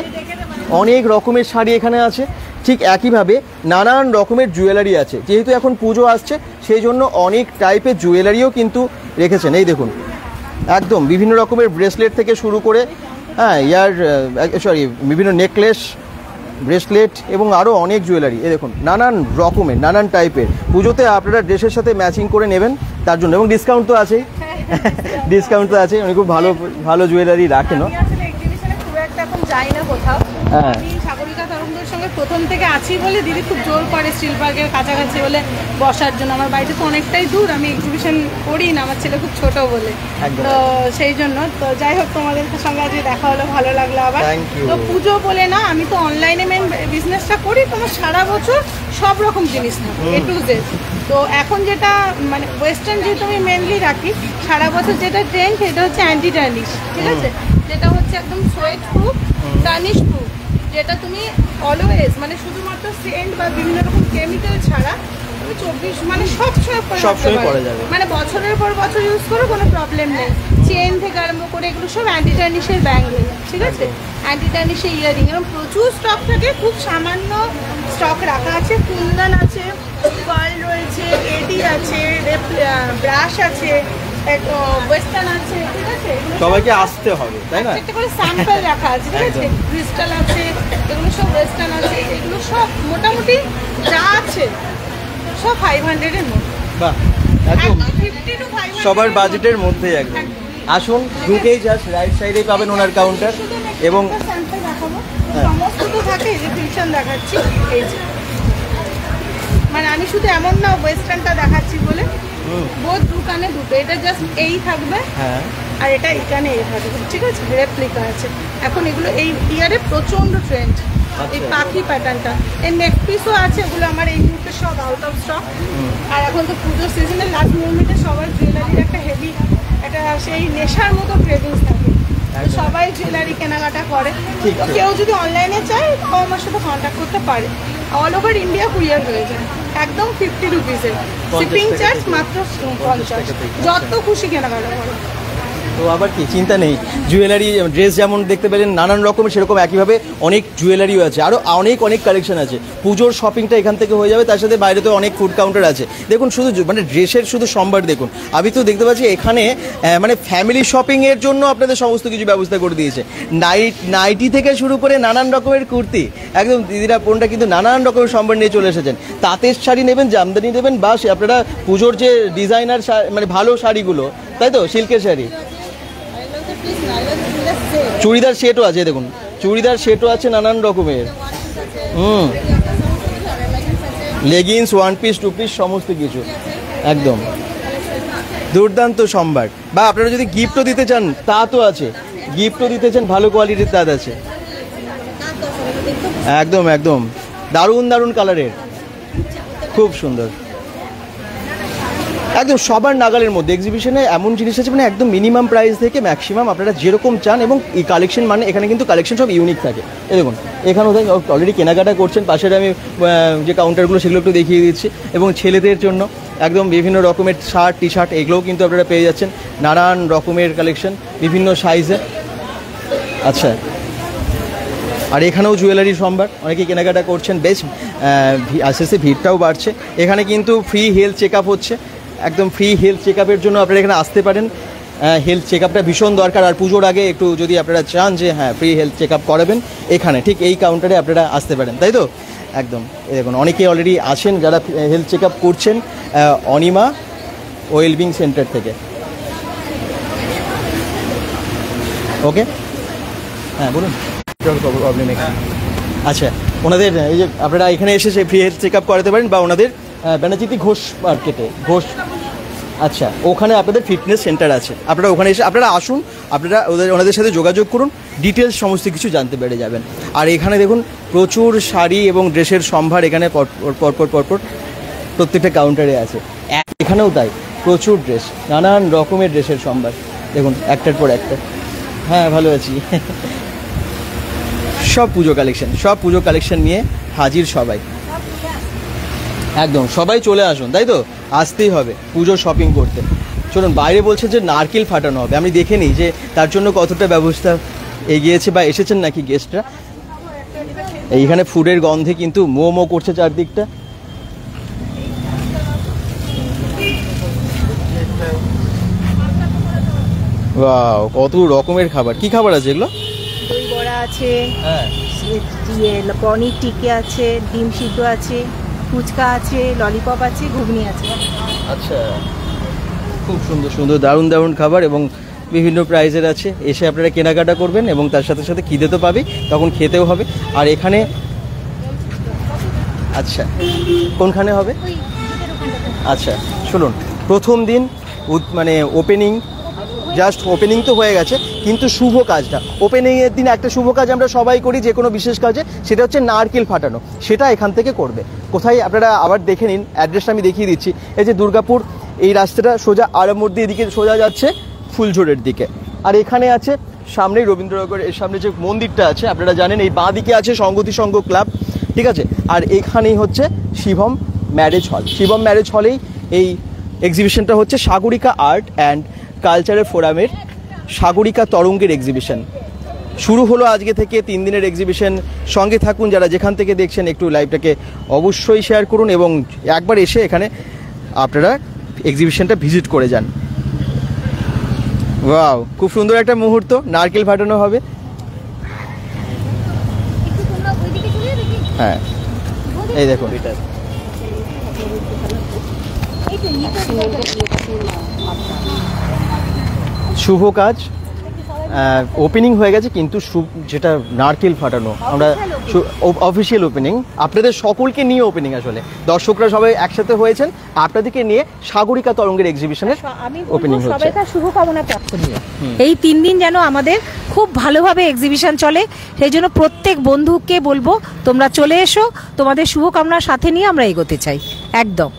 অনেক রকমের শাড়ি এখানে আছে। ঠিক একইভাবে নানান রকমের জুয়েলারি আছে। যেহেতু এখন পুজো আসছে, সেই জন্য অনেক টাইপের জুয়েলারিও কিন্তু রেখেছেন। এই দেখুন, একদম বিভিন্ন রকমের ব্রেসলেট থেকে শুরু করে, হ্যাঁ, বিভিন্ন নেকলেস, ব্রেসলেট এবং আরও অনেক জুয়েলারি। এই দেখুন, নানান রকমের, নানান টাইপের। পুজোতে আপনারা ড্রেসের সাথে ম্যাচিং করে নেবেন তার জন্য, এবং ডিসকাউন্ট তো আছেই। উনি খুব ভালো জুয়েলারি রাখেন। যাই না কোথাও, আমি সাগরিকা তরঙ্গের সঙ্গে প্রথম থেকে আছি বলে দিদি খুব জোর করে স্টিল পার্কের কাছাকাছি বলে বসার জন্য। আমার বাড়িতে তো অনেকটাই দূর, আমি এক্সিবিশন করি না, আমার ছেলে খুব ছোট বলে, তো সেই জন্য। তো যাই হোক, তোমাদের সঙ্গে আজকে দেখা হলো, ভালো লাগলো। আবার তো পুজো বলে না, আমি তো অনলাইনে মেন বিজনেসটা করি, তোমার সারা বছর সব রকম জিনিস থাকে, A to Z। তো এখন যেটা মানে ওয়েস্টার্ন যেহেতু আমি মেনলি রাখি, সারা বছর যেটা ট্রেন্ড সেটা হচ্ছে অ্যান্টি টার্নিশ, ঠিক আছে, যেটা হচ্ছে একদম সোয়েট প্রুফ, টার্নিশ প্রুফ, যেটা তুমি অলওয়েজ মানে শুধুমাত্র সেন্ট বা বিভিন্ন রকম কেমিক্যাল ছাড়া তুমি 24 মানে সবসময় পরে যাবে, মানে বছরের পর বছর ইউজ করো, কোনো প্রবলেম নেই। চেন থেকে আরম্ভ করে এগুলো সব অ্যান্টি টার্নিশের ব্যাঙ্গেল, ঠিক আছে, অ্যান্টি টার্নিশের ইয়ারিং, এরকম প্রচুর স্টক থাকে। খুব সামান্য স্টক রাখা আছে, কুন্দন আছে, পার্ল রয়েছে, এডি আছে, ব্রাশ আছে, ওয়েস্টার্ন আছে, ঠিক আছে, সবাইকে আসতে হবে, তাই না? একটা করে স্যাম্পল রাখা আছে, ঠিক আছে, ক্রিস্টাল আছে, এগুলো সব ওয়েস্টার্ন আছে, এগুলো সব মোটামুটি যা আছে সব 500 এর মধ্যে। বাহ, একদম 50 to 500 সবার বাজেটের মধ্যে। একদম আসুন, ঢুকেই জাস্ট রাইট সাইডে পাবেন ওনার কাউন্টার। এবং স্যাম্পল দেখাবো, সমস্ত তো থাকে, এই যে ফিউশন দেখাচ্ছি, এই যে মানে আমি শুধু এমন না ওয়েস্টার্নটা দেখাচ্ছি বলে, বোধ দুকানে দুটো, এটা জাস্ট এই থাকবে, হ্যাঁ, আর এটা এইখানে এই থাকবে, ঠিক আছে, রেপ্লিকা আছে। এখন এগুলো এই ইয়ারে প্রচন্ড ট্রেন্ড, এই পাখি প্যাটার্নটা। এর নেক পিসও আছে, ওগুলো আমার এই মুহূর্তে সব আউট অফ স্টক। আর এখন তো পুজোর সিজনে লাস্ট মুভমেন্টে সবার জুয়েলারির একটা হেভি একটা সেই নেশার মতো ক্রেভিংস থাকে, তো সবাই জুয়েলারি কেনাকাটা করে। কেউ যদি অনলাইনে চায় তাও আমার সাথে কন্ট্যাক্ট করতে পারে। অল ওভার ইন্ডিয়া কুরিয়ার হয়ে যায়, একদম 50 রুপিসের শিপিং চার্জ, মাত্র 50, যত খুশি কেনাকাটা করো। তো আবার কি চিন্তা নেই, জুয়েলারি ড্রেস যেমন দেখতে পেলেন নানান রকমের, সেরকম একইভাবে অনেক জুয়েলারিও আছে, আরও অনেক কালেকশন আছে। পুজোর শপিংটা এখান থেকে হয়ে যাবে, তার সাথে বাইরে তো অনেক ফুড কাউন্টার আছে। দেখুন শুধু মানে ড্রেসের শুধু সম্ভার দেখুন, আমি তো দেখতে পাচ্ছি এখানে মানে ফ্যামিলি শপিংয়ের জন্য আপনাদের সমস্ত কিছু ব্যবস্থা করে দিয়েছে। নাইটি থেকে শুরু করে নানান রকমের কুর্তি, একদম দিদিরা বোনটা কিন্তু নানান রকমের সম্ভার নিয়ে চলে এসেছেন। তাঁতের শাড়ি নেবেন, জামদানি নেবেন, বা আপনারা পুজোর যে ডিজাইনার মানে ভালো শাড়িগুলো, তাই তো সিল্কের শাড়ি, চুড়িদার সেটও আছে, দেখুন চুড়িদার সেটও আছে নানান রকমের, leggings, one piece, two piece, সমস্ত কিছু একদম দুর্দান্ত সম্ভার। বা আপনারা যদি গিফটও দিতে চান তা তো আছে, গিফটও দিতে চান ভালো কোয়ালিটির তাঁত আছে, একদম একদম দারুণ দারুণ কালারের, খুব সুন্দর, একদম সবার নাগালের মধ্যে। এক্সিবিশনে এমন জিনিস আছে মানে একদম মিনিমাম প্রাইস থেকে ম্যাক্সিমাম আপনারা যেরকম চান, এবং এই কালেকশন মানে এখানে কিন্তু কালেকশন সব ইউনিক থাকে। এই দেখুন এখানেও অলরেডি কেনাকাটা করছেন, পাশের আমি যে কাউন্টারগুলো সেগুলো একটু দেখিয়ে দিচ্ছি। এবং ছেলেদের জন্য একদম বিভিন্ন রকমের শার্ট, টি শার্ট, এগুলোও কিন্তু আপনারা পেয়ে যাচ্ছেন, নানান রকমের কালেকশন বিভিন্ন সাইজে। আচ্ছা, আর এখানেও জুয়েলারির সম্ভার, অনেকেই কেনাকাটা করছেন, বেশ আস্তে আস্তে ভিড়টাও বাড়ছে। এখানে কিন্তু ফ্রি হেলথ চেক আপ হচ্ছে, একদম ফ্রি হেলথ চেক আপের জন্য আপনারা এখানে আসতে পারেন। হেলথ চেক আপটা ভীষণ দরকার, আর পুজোর আগে একটু যদি আপনারা চান যে হ্যাঁ ফ্রি হেলথ চেক আপ করাবেন, এখানে ঠিক এই কাউন্টারে আপনারা আসতে পারেন, তাই তো? একদম দেখুন অনেকেই অলরেডি আছেন যারা হেলথ চেক আপ করছেন অনিমা ওয়েলবিং সেন্টার থেকে। ওকে, হ্যাঁ বলুন, প্রবলেম এখানে। আচ্ছা, ওনাদের এই যে আপনারা এখানে এসে ফ্রি হেলথ চেক আপ করাতে পারেন, বা ওনাদের ব্যানার্জিতে ঘোষ মার্কেটে আচ্ছা ওখানে আপনাদের ফিটনেস সেন্টার আছে, আপনারা ওখানে এসে আপনারা আসুন, আপনারা ওনাদের সাথে যোগাযোগ করুন, ডিটেলস সমস্ত কিছু জানতে পেরে যাবেন। আর এখানে দেখুন প্রচুর শাড়ি এবং ড্রেসের সম্ভার এখানে পরপর প্রত্যেকটা কাউন্টারে আছে। এখানেও তাই, প্রচুর ড্রেস, নানান রকমের ড্রেসের সম্ভার দেখুন একটার পর একটা। হ্যাঁ ভালো আছি। সব পুজো কালেকশন নিয়ে হাজির সবাই, একদম সবাই চলে আসুন, তাই তো? আসতেই হবে পুজোর শপিং করতে। চলুন, বাইরে বলছে যে নারকেল ফাটানো হবে, আমি দেখে নিই যে তার জন্য কতটা ব্যবস্থা এগিয়েছে বা এসেছেন নাকি গেস্টরা। এইখানে ফুডের গন্ধে কিন্তু মো করছে চারদিকটা। ওয়াও, কত রকমের খাবার, কি খাবার আছে এগুলো? দই বড়া আছে, হ্যাঁ, পনির টিকে আছে, ডিম সিদ্ধ আছে, ফুচকা আছে, ললিপপ আছে, ঘুগনি আছে। আচ্ছা, খুব সুন্দর সুন্দর দারুণ দারুণ খাবার এবং বিভিন্ন প্রাইজের আছে। এসে আপনারা কেনাকাটা করবেন এবং তার সাথে সাথে খিদে তো পাবে, তখন খেতেও হবে। আর এখানে আচ্ছা কোনখানে হবে? আচ্ছা শুনুন, প্রথম দিন মানে ওপেনিং, জাস্ট ওপেনিং তো হয়ে গেছে, কিন্তু শুভ কাজটা ওপেনিংয়ের দিন একটা শুভ কাজ আমরা সবাই করি যে কোনো বিশেষ কাজে, সেটা হচ্ছে নারকেল ফাটানো, সেটা এখান থেকে করবে। কোথায় আপনারা আবার দেখে নিন, অ্যাড্রেসটা আমি দেখিয়ে দিচ্ছি। এই যে দুর্গাপুর, এই রাস্তাটা সোজা আরামমূর্তি এদিকে সোজা যাচ্ছে ফুলঝোড়ের দিকে, আর এখানে আছে সামনেই রবীন্দ্রনগরের এর সামনে যে মন্দিরটা আছে আপনারা জানেন, এই বাঁ দিকে আছে সংগতি সংঘ ক্লাব, ঠিক আছে? আর এখানেই হচ্ছে Shivam marriage hall. Shivam marriage হলেই এই এক্সিবিশনটা হচ্ছে, সাগরিকা আর্ট অ্যান্ড কালচারাল ফোরামের সাগরিকা তরঙ্গের এক্সিবিশন শুরু হলো আজকে থেকে 3 দিনের এক্সিবিশন। সঙ্গে থাকুন, যারা যেখান থেকে দেখছেন একটু লাইভটাকে অবশ্যই শেয়ার করুন এবং একবার এসে এখানে আপনারা এক্সিবিশনটা ভিজিট করে যান। ওয়াও, খুব সুন্দর একটা মুহূর্ত, নারকেল ফাটানো হবে। হ্যাঁ এই দেখুন, এটা শুভ কাজ ওপেনিং হয়ে গেছে, কিন্তু যেটা নারকেল ফাটানো আমরা অফিসিয়াল ওপেনিং আপনাদের সকলকে নিয়ে ওপেনিং, আসলে দর্শকরা সবাই একসাথে হয়েছেন আপনাদেরকে নিয়ে সাগরিকা তরঙ্গের এক্সিবিশনের আমি ওপেনিং হচ্ছে। সবাইকার শুভকামনা প্রার্থনীয় এই 3 দিন যেন আমাদের খুব ভালোভাবে এক্সিবিশন চলে, সেই জন্য প্রত্যেক বন্ধুকে বলবো তোমরা চলে এসো, তোমাদের শুভকামনার সাথে নিয়ে আমরা এগোতে চাই। একদম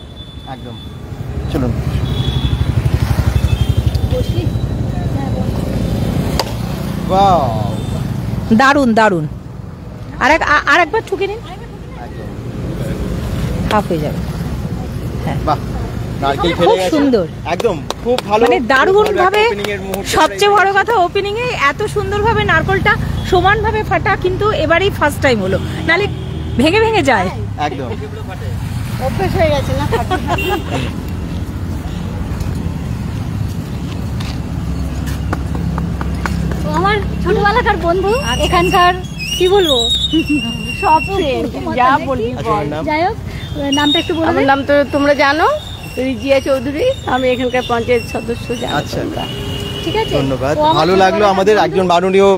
একদম, চলুন। ওয়াও, দারুণ দারুণ। আরেকবার ঠুকে নিন, হাফ হয়ে যাবে। বাহ, নারকেল খুব ফেলে গেছে, সুন্দর, একদম খুব ভালো, মানে দারুণ ভাবে। ওপেনিং এর মুহূর্ত সবচেয়ে বড় কথা, ওপেনিং এ এত সুন্দরভাবে নারকলটা সমানভাবে ফাটা, কিন্তু এবারেই ফার্স্ট টাইম হলো, নালে ভেঙে ভেঙে যায়। একদম অভ্যেস হয়ে গেছে না। তো আমার ছোটবেলাকার বন্ধু, এখানকার কি বলবো সবচেয়ে যা বলবি বল। নাম? যাই হোক, নামটা একটু বলে আমার দিন। নাম তো তোমরা জানো, রিজিয়া চৌধুরী, আমি এখানকার পঞ্চায়েত সদস্য। জানো আচ্ছা, তোমরা। ঠিক আছে, ধন্যবাদ। ও আমার ভালো লাগলো, ছোটবেলাকার আমাদের বন্ধু। একজন মাননীয়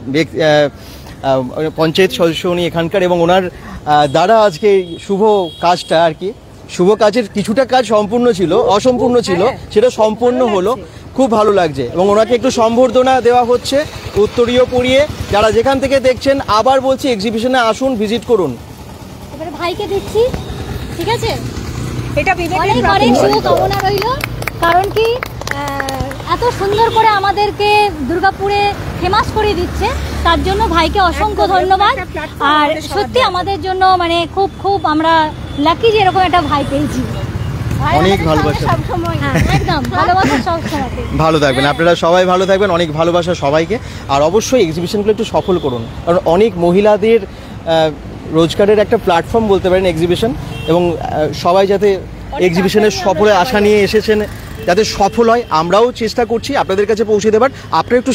পঞ্চায়েত সদস্য উনি এখানকার, এবং ওনার দ্বারা আজকে শুভ কাজটা আর কি, শুভ কাজের কিছুটা কাজ সম্পূর্ণ ছিল, অসম্পূর্ণ ছিল, সেটা সম্পূর্ণ হলো, খুব ভালো লাগছে। এবং ওনাকে একটু সম্বর্ধনা দেওয়া হচ্ছে উত্তরীয় পরিয়ে। যারা যেখান থেকে দেখছেন আবার বলছি, এক্সিবিশনে আসুন, ভিজিট করুন। এবারে ভাইকে দিচ্ছি, ঠিক আছে? এটা বিবেকের অনেক অনেক প্রাপ্তি। শুভকামনা রইল, কারণ কি এত সুন্দর করে আমাদেরকে দুর্গাপুরে ফেমাস করে দিচ্ছে, তার জন্য ভাইকে অসংখ্য ধন্যবাদ। আর সত্যি আমাদের জন্য মানে খুব খুব আমরা লাকি যে এরকম একটা ভাই পেয়েছি। অনেক ভালোবাসা, হ্যাঁ, একদম ভালোবাসা সব সময়। ভালো থাকবেন আপনারা, সবাই ভালো থাকবেন, অনেক ভালোবাসা সবাইকে। আর অবশ্যই এক্সিবিশনগুলো একটু সফল করুন, কারণ অনেক মহিলাদের রোজগারের একটা প্ল্যাটফর্ম বলতে পারেন এক্সিবিশন, এবং সবাই যাতে এক্সিবিশনের সফলে আশা নিয়ে এসেছেন যাতে সফল হয়, আমরাও চেষ্টা করছি আপনাদের কাছে পৌঁছে দেবার। আপনারা একটু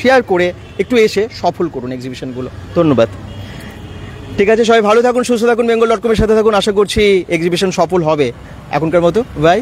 শেয়ার করে একটু এসে সফল করুন এক্সিবিশনগুলো। ধন্যবাদ। ঠিক আছে, সবাই ভালো থাকুন, সুস্থ থাকুন, বেঙ্গল.com-এর সাথে থাকুন। আশা করছি এক্সিবিশন সফল হবে। এখনকার মতো বাই।